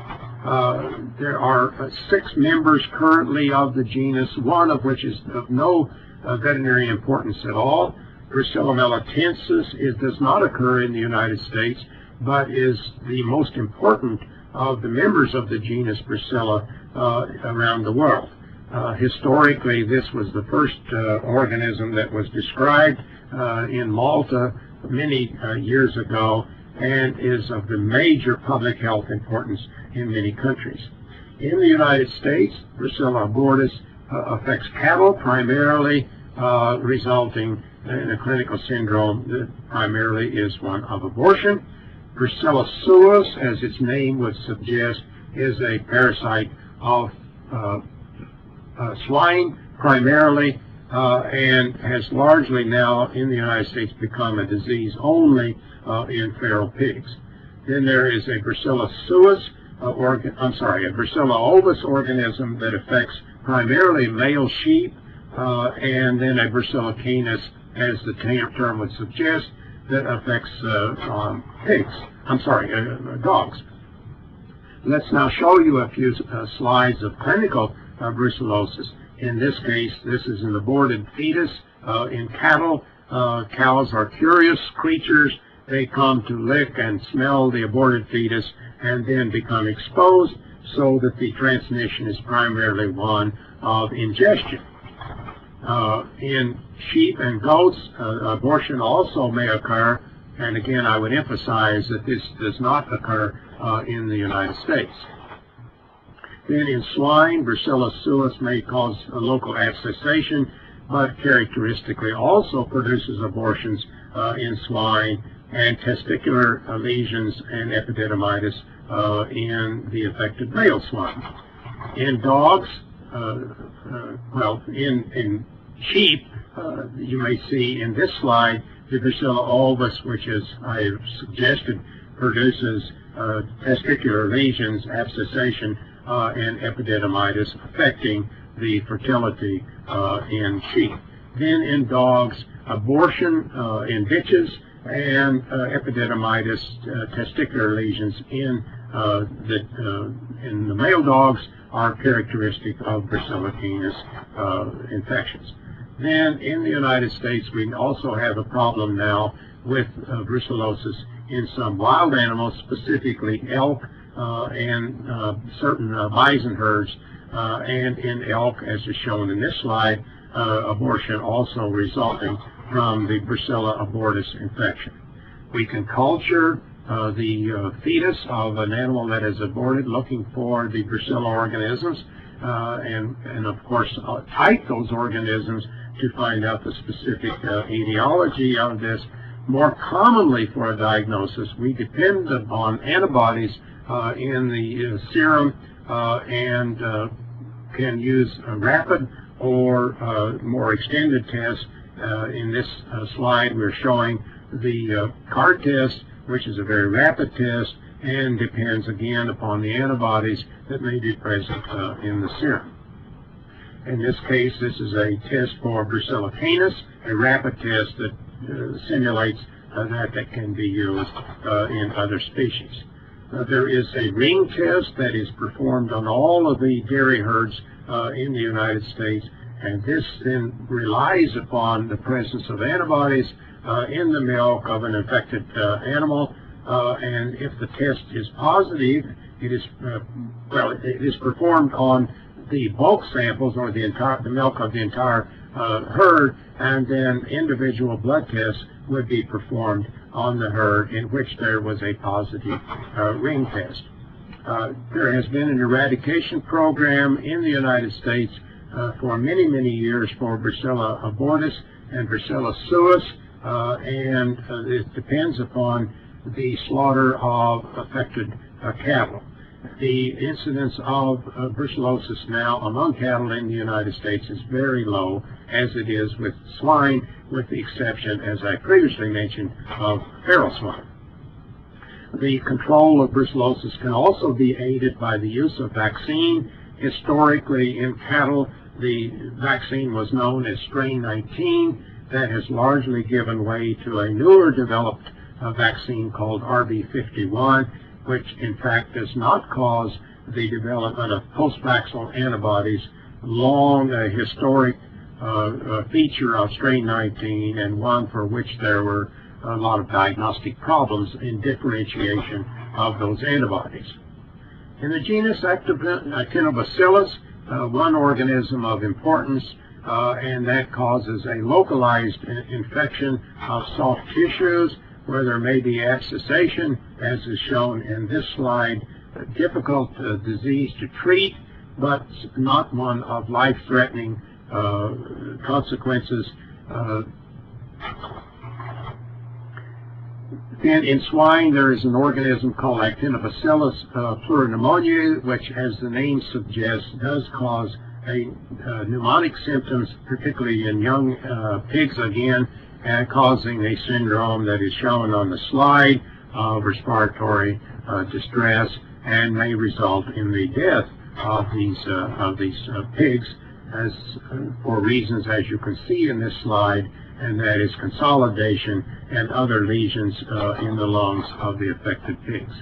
There are 6 members currently of the genus, one of which is of no veterinary importance at all. Brucella melitensis does not occur in the United States, but is the most important of the members of the genus Brucella around the world. Historically, this was the first organism that was described in Malta many years ago, and is of the major public health importance in many countries. In the United States, Brucella abortus affects cattle primarily, resulting in a clinical syndrome that primarily is one of abortion. Brucella suis, as its name would suggest, is a parasite of swine primarily, and has largely now in the United States become a disease only in feral pigs. Then there is a Brucella suis, a Brucella ovis organism that affects primarily male sheep, and then a Brucella canis, as the term would suggest, that affects dogs. Let's now show you a few slides of clinical brucellosis. In this case, this is an aborted fetus in cattle. Cows are curious creatures. They come to lick and smell the aborted fetus and then become exposed, so that the transmission is primarily one of ingestion. In sheep and goats, abortion also may occur, and again I would emphasize that this does not occur in the United States. Then in swine, Brucella suis may cause a local abscessation, but characteristically also produces abortions in swine, and testicular lesions and epididymitis in the affected male swine. In dogs, in sheep, you may see in this slide the Brucella alvus, which, as I suggested, produces testicular lesions, abscessation, and epididymitis affecting the fertility in sheep. Then in dogs, abortion in bitches and epididymitis, testicular lesions in the male dogs are characteristic of Brucella canis infections. Then in the United States, we also have a problem now with brucellosis in some wild animals, specifically elk and certain bison herds, and in elk, as is shown in this slide, abortion also resulting from the Brucella abortus infection. We can culture the fetus of an animal that is aborted looking for the Brucella organisms, and of course type those organisms to find out the specific etiology of this. More commonly for a diagnosis, we depend upon antibodies in the serum and can use a rapid or more extended tests. In this slide, we're showing the CART test, which is a very rapid test and depends again upon the antibodies that may be present in the serum. In this case, this is a test for Brucella canis, a rapid test that simulates that can be used in other species. There is a ring test that is performed on all of the dairy herds in the United States, and this then relies upon the presence of antibodies in the milk of an infected animal, and if the test is positive, it is performed on the bulk samples or the milk of the entire herd, and then individual blood tests would be performed on the herd in which there was a positive ring test. There has been an eradication program in the United States for many, many years for Brucella abortus and Brucella suis, and it depends upon the slaughter of affected cattle. The incidence of brucellosis now among cattle in the United States is very low, as it is with swine, with the exception, as I previously mentioned, of feral swine. The control of brucellosis can also be aided by the use of vaccine. Historically, in cattle, the vaccine was known as strain 19. That has largely given way to a newer developed vaccine called RB51, which in fact does not cause the development of post-vaccinal antibodies, long a historic feature of strain 19, and one for which there were a lot of diagnostic problems in differentiation of those antibodies. In the genus Actinobacillus, one organism of importance, and that causes a localized infection of soft tissues where there may be abscessation, as is shown in this slide. A difficult disease to treat, but not one of life-threatening consequences. And in swine, there is an organism called Actinobacillus pleuropneumoniae, which, as the name suggests, does cause pneumonic symptoms, particularly in young pigs again, and causing a syndrome that is shown on the slide of respiratory distress, and may result in the death of these pigs, as for reasons as you can see in this slide, and that is consolidation and other lesions in the lungs of the affected pigs.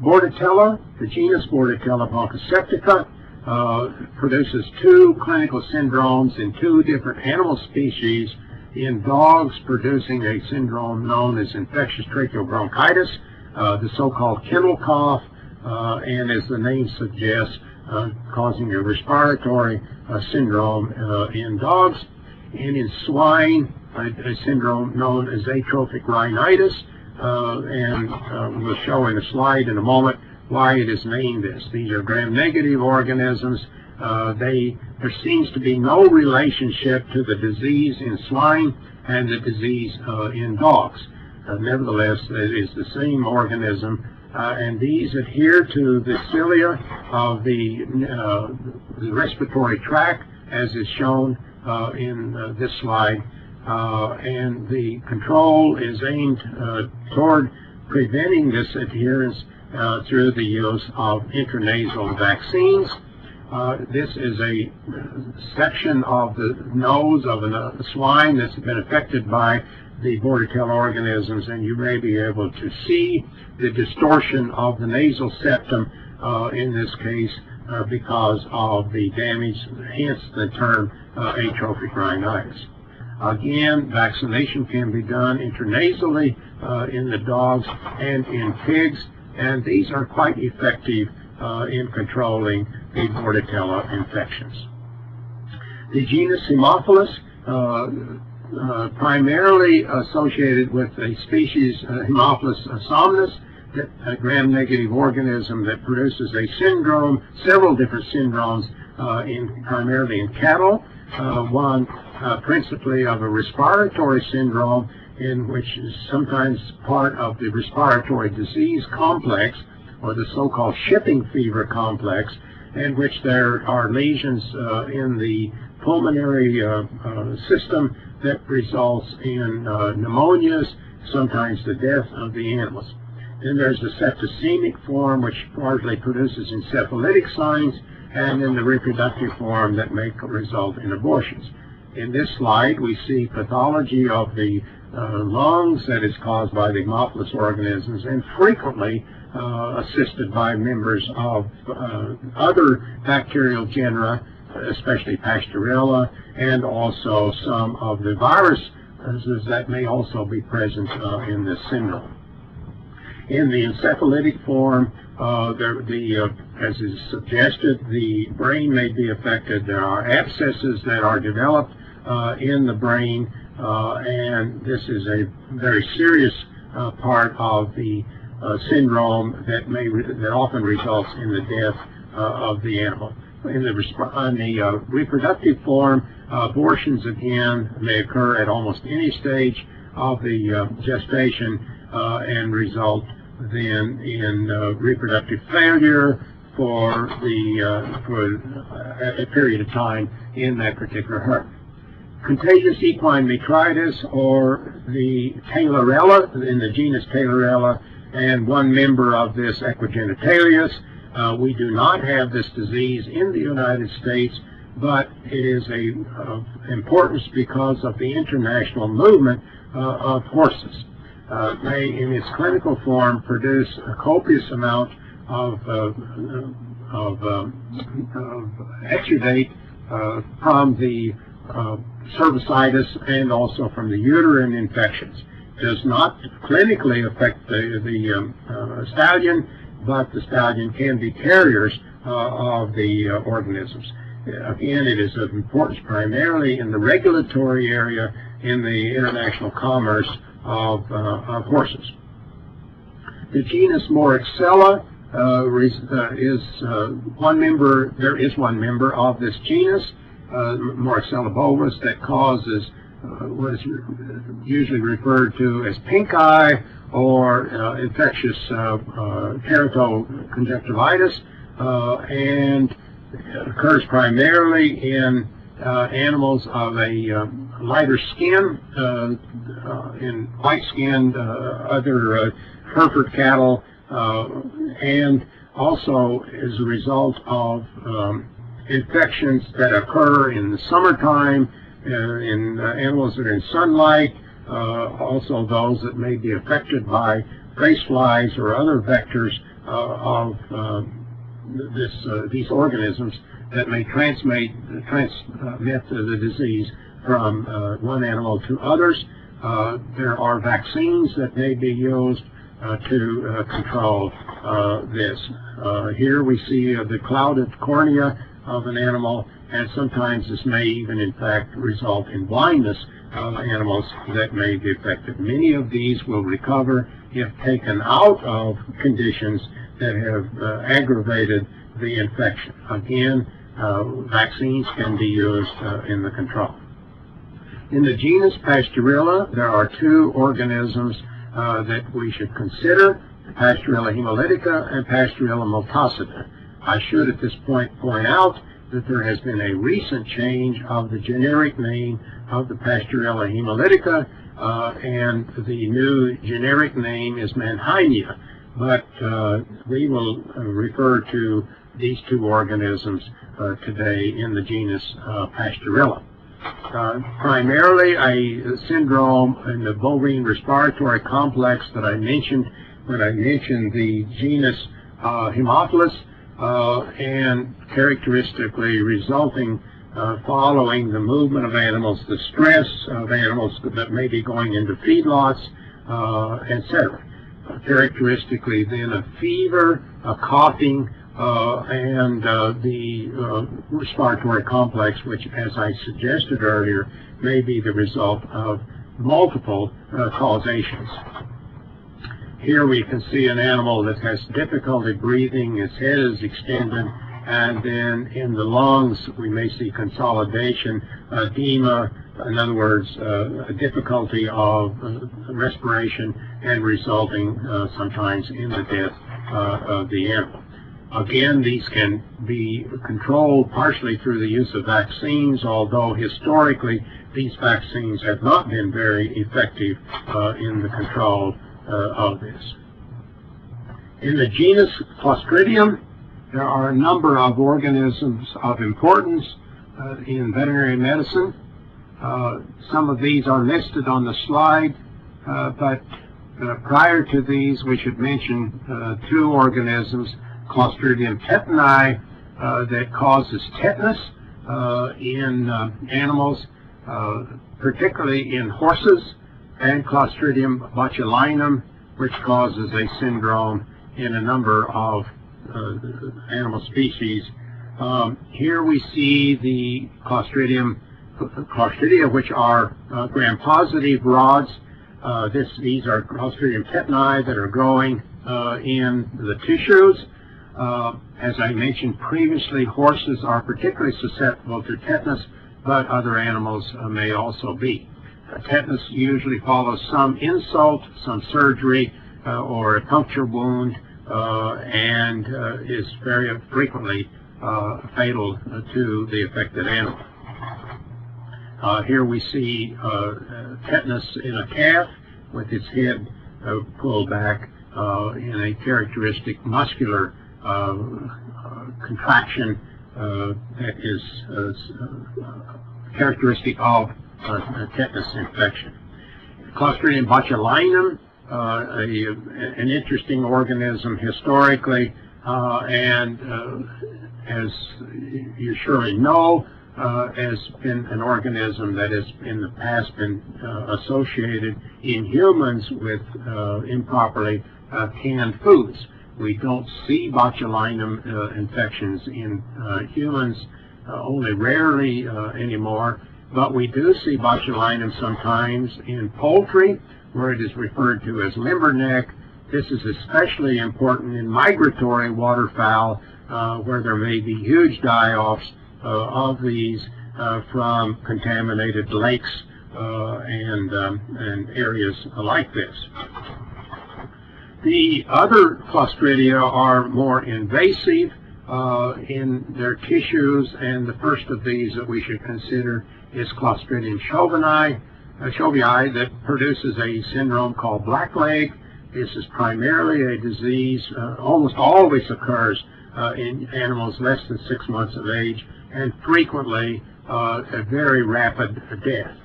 Bordetella, the genus Bordetella bronchoseptica, produces two clinical syndromes in two different animal species. In dogs, producing a syndrome known as infectious tracheal bronchitis, the so-called kennel cough, and as the name suggests, causing a respiratory syndrome in dogs. And in swine, a syndrome known as atrophic rhinitis, and we'll show in a slide in a moment why it is named this. These are gram-negative organisms. There seems to be no relationship to the disease in swine and the disease in dogs. nevertheless, it is the same organism, and these adhere to the cilia of the respiratory tract, as is shown in this slide, and the control is aimed toward preventing this adherence through the use of intranasal vaccines. This is a section of the nose of a swine that's been affected by the Bordetella organisms, and you may be able to see the distortion of the nasal septum in this case because of the damage, hence the term atrophic rhinitis. Again, vaccination can be done intranasally in the dogs and in pigs, and these are quite effective in controlling the Bordetella infections. The genus Haemophilus, primarily associated with a species, Haemophilus somnus, a gram-negative organism that produces a syndrome, several different syndromes, primarily in cattle. One principally of a respiratory syndrome, in which is sometimes part of the respiratory disease complex, or the so-called shipping fever complex, in which there are lesions in the pulmonary system that results in pneumonias, sometimes the death of the animals. Then there's the septicemic form, which largely produces encephalitic signs, and then the reproductive form that may result in abortions. In this slide, we see pathology of the lungs that is caused by the Haemophilus organisms, and frequently assisted by members of other bacterial genera, especially Pasteurella, and also some of the viruses that may also be present in this syndrome. In the encephalitic form, as is suggested, the brain may be affected. There are abscesses that are developed in the brain, and this is a very serious part of the syndrome that often results in the death of the animal. On the reproductive form, abortions again may occur at almost any stage of the gestation and result then in reproductive failure for a period of time in that particular herd. Contagious equine metritis, or the Taylorella, in the genus Taylorella, and one member of this Equigenitalius. We do not have this disease in the United States, but it is of importance because of the international movement of horses. May, in its clinical form, produce a copious amount of exudate from the cervicitis and also from the uterine infections. Does not clinically affect the stallion, but the stallion can be carriers of the organisms. Again, it is of importance primarily in the regulatory area in the international commerce of horses. The genus Moraxella is one member. There is one member of this genus, Moraxella bovis, that causes what is usually referred to as pink eye or infectious keratoconjunctivitis, and occurs primarily in animals of a lighter skin, in white-skinned other Hereford cattle, and also as a result of infections that occur in the summertime in animals that are in sunlight, also those that may be affected by face flies or other vectors of these organisms that may transmit the disease from one animal to others. There are vaccines that may be used to control this. Here we see the clouded cornea of an animal, and sometimes this may even in fact result in blindness of animals that may be affected. Many of these will recover if taken out of conditions that have aggravated the infection. Again, vaccines can be used in the control. In the genus Pasteurella, there are two organisms that we should consider: Pasteurella hemolytica and Pasteurella multocida. I should at this point out that there has been a recent change of the generic name of the Pasteurella hemolytica, and the new generic name is Mannheinia. But we will refer to these two organisms today in the genus Pasteurella. Primarily a syndrome in the bovine respiratory complex that I mentioned when I mentioned the genus Haemophilus, and characteristically resulting following the movement of animals, the stress of animals that may be going into feedlots, etc. Characteristically then a fever, a coughing, and the respiratory complex, which, as I suggested earlier, may be the result of multiple causations. Here we can see an animal that has difficulty breathing, its head is extended, and then in the lungs we may see consolidation, edema, in other words, a difficulty of respiration, and resulting sometimes in the death of the animal. Again, these can be controlled partially through the use of vaccines, although historically these vaccines have not been very effective in the control of this. In the genus Clostridium, there are a number of organisms of importance in veterinary medicine. Some of these are listed on the slide, but prior to these we should mention two organisms: Clostridium tetani, that causes tetanus in animals, particularly in horses, and Clostridium botulinum, which causes a syndrome in a number of animal species. Here we see the Clostridia, which are gram-positive rods. These are Clostridium tetani that are growing in the tissues. As I mentioned previously, horses are particularly susceptible to tetanus, but other animals may also be. Tetanus usually follows some insult, some surgery, or a puncture wound, and is very frequently fatal to the affected animal. Here we see tetanus in a calf with its head pulled back in a characteristic muscular contraction that is characteristic of tetanus infection. Clostridium botulinum, an interesting organism historically, and as you surely know, has been an organism that has in the past been associated in humans with improperly canned foods. We don't see botulinum infections in humans only rarely anymore, but we do see botulinum sometimes in poultry, where it is referred to as limberneck. This is especially important in migratory waterfowl, where there may be huge die-offs of these from contaminated lakes and areas like this. The other Clostridia are more invasive in their tissues, and the first of these that we should consider is Clostridium shovii, that produces a syndrome called blackleg. This is primarily a disease, almost always occurs in animals less than 6 months of age, and frequently a very rapid death.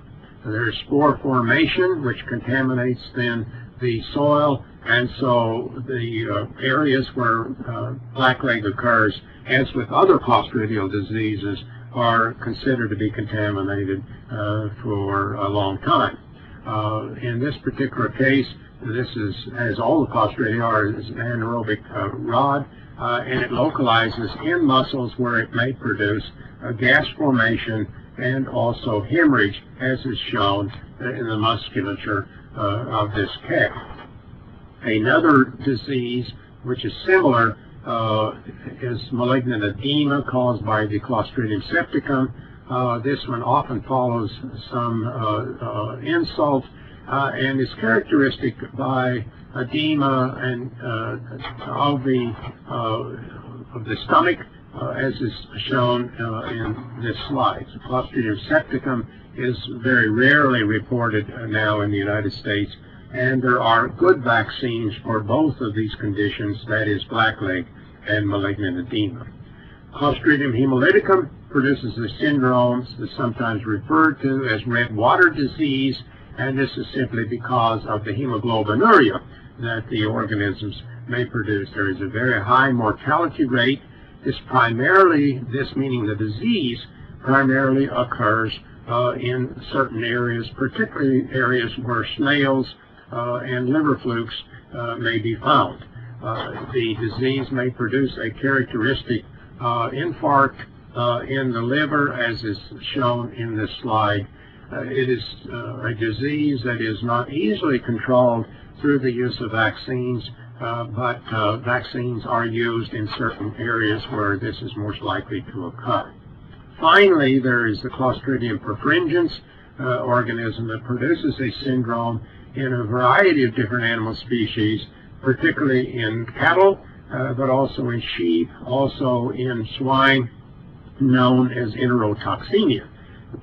There is spore formation, which contaminates then the soil, and so the areas where blackleg occurs, as with other clostridial diseases, are considered to be contaminated for a long time. In this particular case, this is, as all the Clostridia are, is an anaerobic rod, and it localizes in muscles where it may produce gas formation and also hemorrhage, as is shown in the musculature of this calf. Another disease which is similar is malignant edema caused by the Clostridium septicum. This one often follows some insult, and is characteristic by edema and of the stomach, as is shown in this slide. So Clostridium septicum is very rarely reported now in the United States, and there are good vaccines for both of these conditions, that is blackleg and malignant edema. Clostridium hemolyticum produces a syndrome that's sometimes referred to as red water disease, and this is simply because of the hemoglobinuria that the organisms may produce. There is a very high mortality rate. This meaning the disease, primarily occurs in certain areas, particularly areas where snails and liver flukes may be found. The disease may produce a characteristic infarct in the liver, as is shown in this slide. It is a disease that is not easily controlled through the use of vaccines, but vaccines are used in certain areas where this is most likely to occur. Finally, there is the Clostridium perfringens organism that produces a syndrome in a variety of different animal species, particularly in cattle, but also in sheep, also in swine, known as enterotoxemia.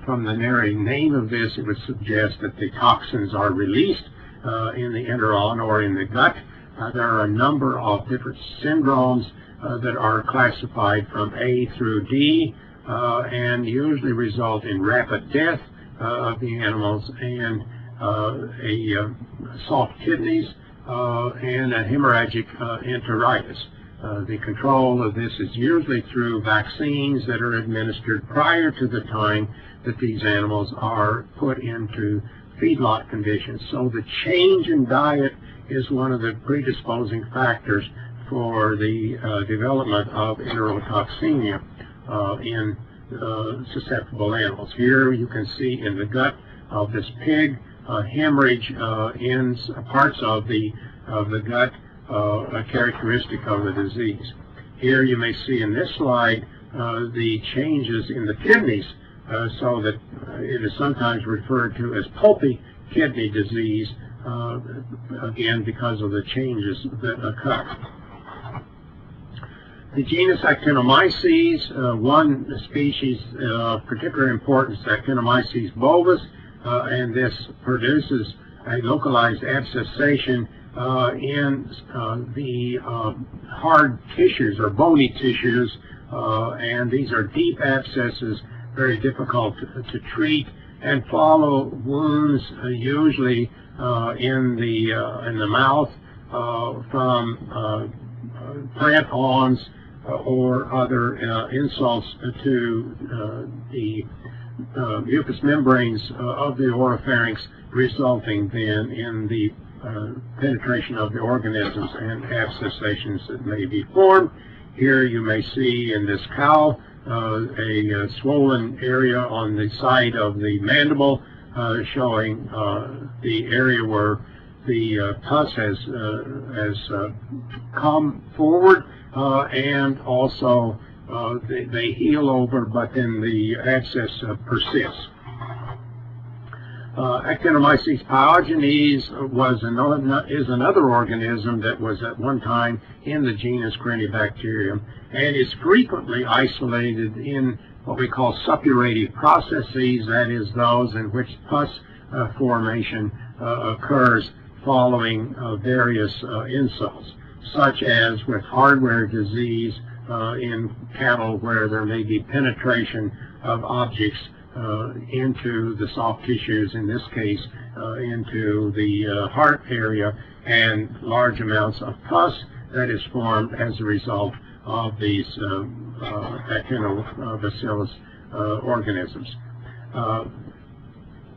From the very name of this, it would suggest that the toxins are released in the enteron or in the gut. There are a number of different syndromes that are classified from A through D, and usually result in rapid death of the animals and soft kidneys and a hemorrhagic enteritis. The control of this is usually through vaccines that are administered prior to the time that these animals are put into feedlot conditions. So the change in diet is one of the predisposing factors for the development of enterotoxemia in susceptible animals. Here you can see in the gut of this pig hemorrhage in parts of the gut, a characteristic of the disease. Here you may see in this slide the changes in the kidneys, so that it is sometimes referred to as pulpy kidney disease, again because of the changes that occur. The genus Actinomyces, one species of particular importance, Actinomyces bovis, and this produces a localized abscessation in the hard tissues or bony tissues, and these are deep abscesses, very difficult to treat, and follow wounds usually in the mouth from plant awns or other insults to the mucous membranes of the oropharynx, resulting then in the penetration of the organisms and abscessations that may be formed. Here you may see in this cow a swollen area on the side of the mandible, showing the area where the pus has come forward, and also they heal over, but then the abscess persists. Actinomyces pyogenes is another organism that was at one time in the genus Crenibacterium, and is frequently isolated in what we call suppurative processes, that is, those in which pus formation occurs following various insults, such as with hardware disease in cattle, where there may be penetration of objects into the soft tissues, in this case into the heart area, and large amounts of pus that is formed as a result of these actinobacillus organisms.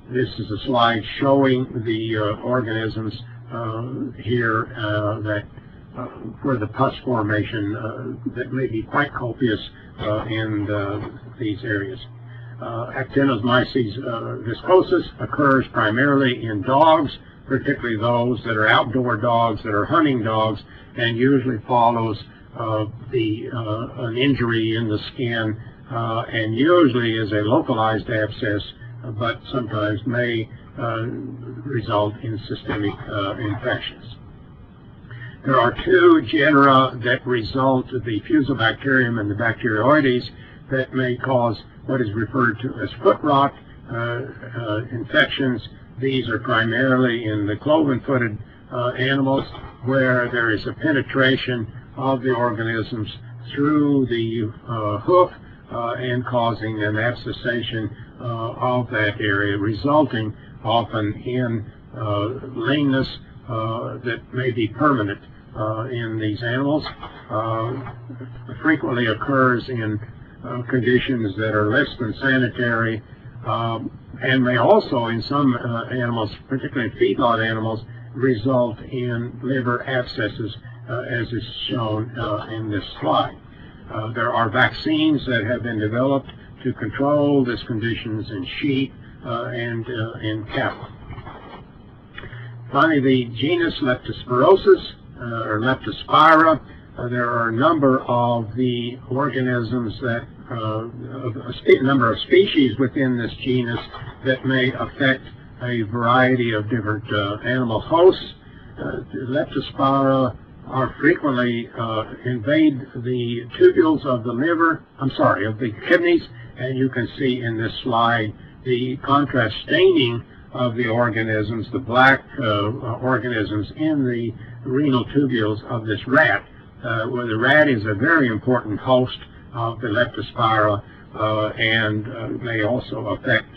This is a slide showing the organisms here that where the pus formation that may be quite copious in these areas. Actinomyces viscosus occurs primarily in dogs, particularly those that are outdoor dogs, that are hunting dogs, and usually follows an injury in the skin, and usually is a localized abscess but sometimes may result in systemic infections. There are two genera that result, the Fusobacterium and the Bacteroides, that may cause what is referred to as foot rot infections. These are primarily in the cloven-footed animals, where there is a penetration of the organisms through the hoof and causing an abscessation of that area, resulting often in lameness that may be permanent in these animals. Frequently occurs in conditions that are less than sanitary, and may also in some animals, particularly feedlot animals, result in liver abscesses, as is shown in this slide. There are vaccines that have been developed to control these conditions in sheep and in cattle. Finally, the genus Leptospirosis, or Leptospira. There are a number of the organisms that, a number of species within this genus that may affect a variety of different animal hosts. Leptospira are frequently invade the tubules of the liver, of the kidneys, and you can see in this slide the contrast staining of the organisms, the black organisms in the renal tubules of this rat, where the rat is a very important host of the Leptospira and may also affect,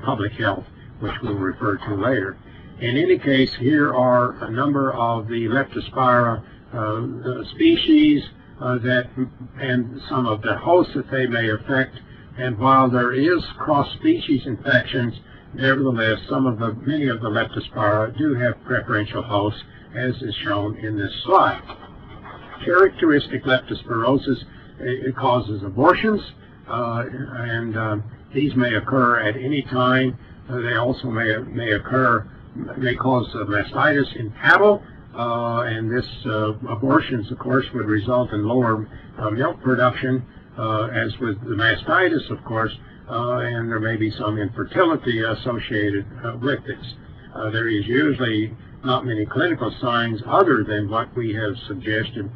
public health, which we'll refer to later. In any case, here are a number of the Leptospira species and some of the hosts that they may affect. And while there is cross-species infections, nevertheless, many of the Leptospira do have preferential hosts, as is shown in this slide. Characteristic leptospirosis, it causes abortions, and these may occur at any time. They also may cause mastitis in cattle, and this abortions, of course, would result in lower milk production, as with the mastitis, of course, and there may be some infertility associated with this. There is usually not many clinical signs other than what we have suggested.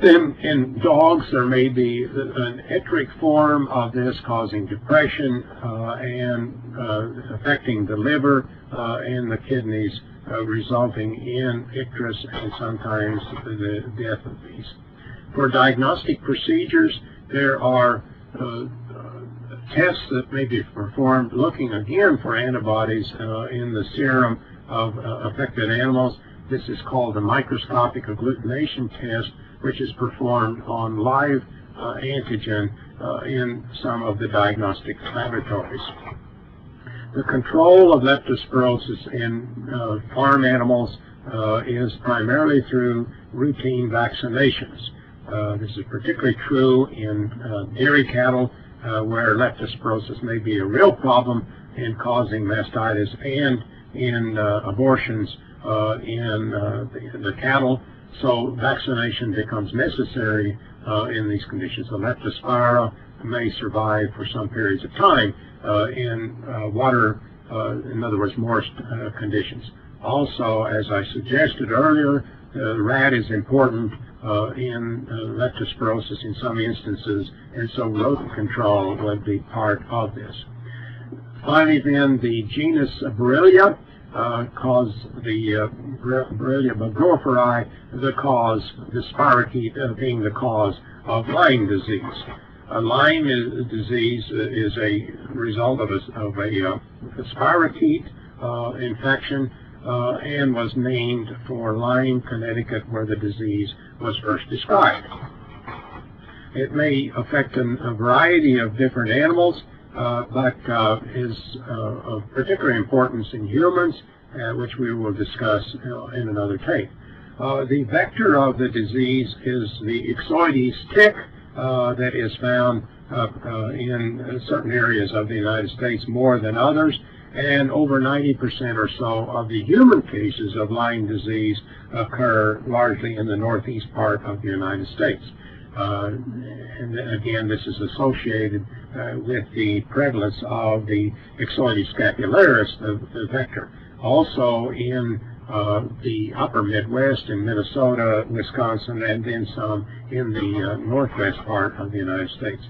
Then in dogs, there may be an enteric form of this causing depression and affecting the liver and the kidneys, resulting in icterus and sometimes the death of these. For diagnostic procedures, there are tests that may be performed looking again for antibodies in the serum of affected animals. This is called the microscopic agglutination test, which is performed on live antigen in some of the diagnostic laboratories. The control of leptospirosis in farm animals is primarily through routine vaccinations. This is particularly true in dairy cattle, where leptospirosis may be a real problem in causing mastitis and in abortions in the cattle. So vaccination becomes necessary in these conditions. The Leptospira may survive for some periods of time in water, in other words, moist conditions. Also, as I suggested earlier, the rat is important in leptospirosis in some instances, and so rodent control would be part of this. Finally, then, the genus Borrelia Borrelia burgdorferi, the spirochete being the cause of Lyme disease. Lyme disease is a result of a spirochete infection, and was named for Lyme, Connecticut, where the disease was first described. It may affect a variety of different animals, but is of particular importance in humans, which we will discuss in another tape. The vector of the disease is the Ixodes tick that is found in certain areas of the United States more than others, and over 90% or so of the human cases of Lyme disease occur largely in the northeast part of the United States. And again, this is associated with the prevalence of the Ixodes scapularis, the vector. Also in the upper Midwest, in Minnesota, Wisconsin, and then some in the northwest part of the United States.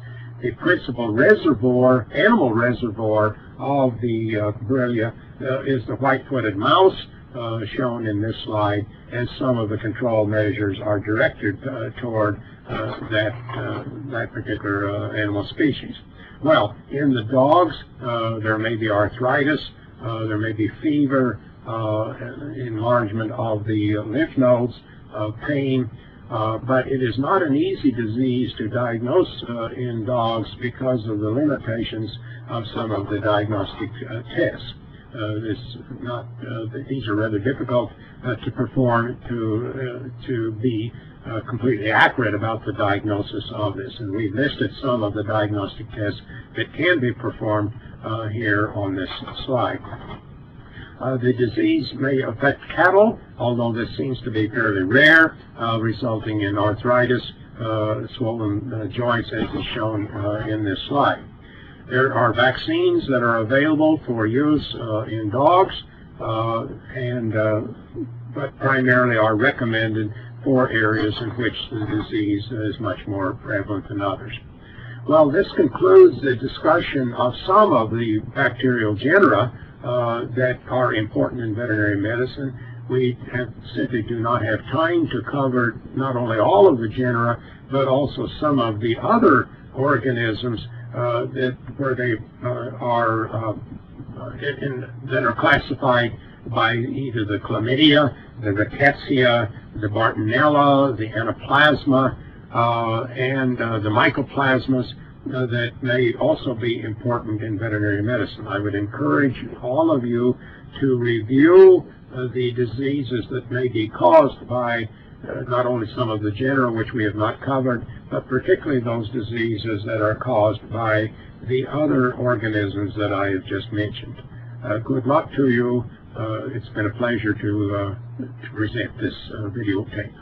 The principal reservoir, animal reservoir of the Borrelia is the white-footed mouse, shown in this slide, and some of the control measures are directed toward that particular animal species. Well, in the dogs, there may be arthritis, there may be fever, enlargement of the lymph nodes, pain, but it is not an easy disease to diagnose in dogs because of the limitations of some of the diagnostic tests. These are rather difficult to perform, to be completely accurate about the diagnosis of this, and we've listed some of the diagnostic tests that can be performed here on this slide. The disease may affect cattle, although this seems to be fairly rare, resulting in arthritis, swollen joints, as is shown in this slide. There are vaccines that are available for use in dogs, but primarily are recommended for areas in which the disease is much more prevalent than others. Well, this concludes the discussion of some of the bacterial genera that are important in veterinary medicine. We simply do not have time to cover not only all of the genera, but also some of the other organisms where they are classified by either the chlamydia, the rickettsia, the bartonella, the anaplasma, and the mycoplasmas that may also be important in veterinary medicine. I would encourage all of you to review the diseases that may be caused by not only some of the genera which we have not covered, but particularly those diseases that are caused by the other organisms that I have just mentioned. Good luck to you. It's been a pleasure to present this videotape.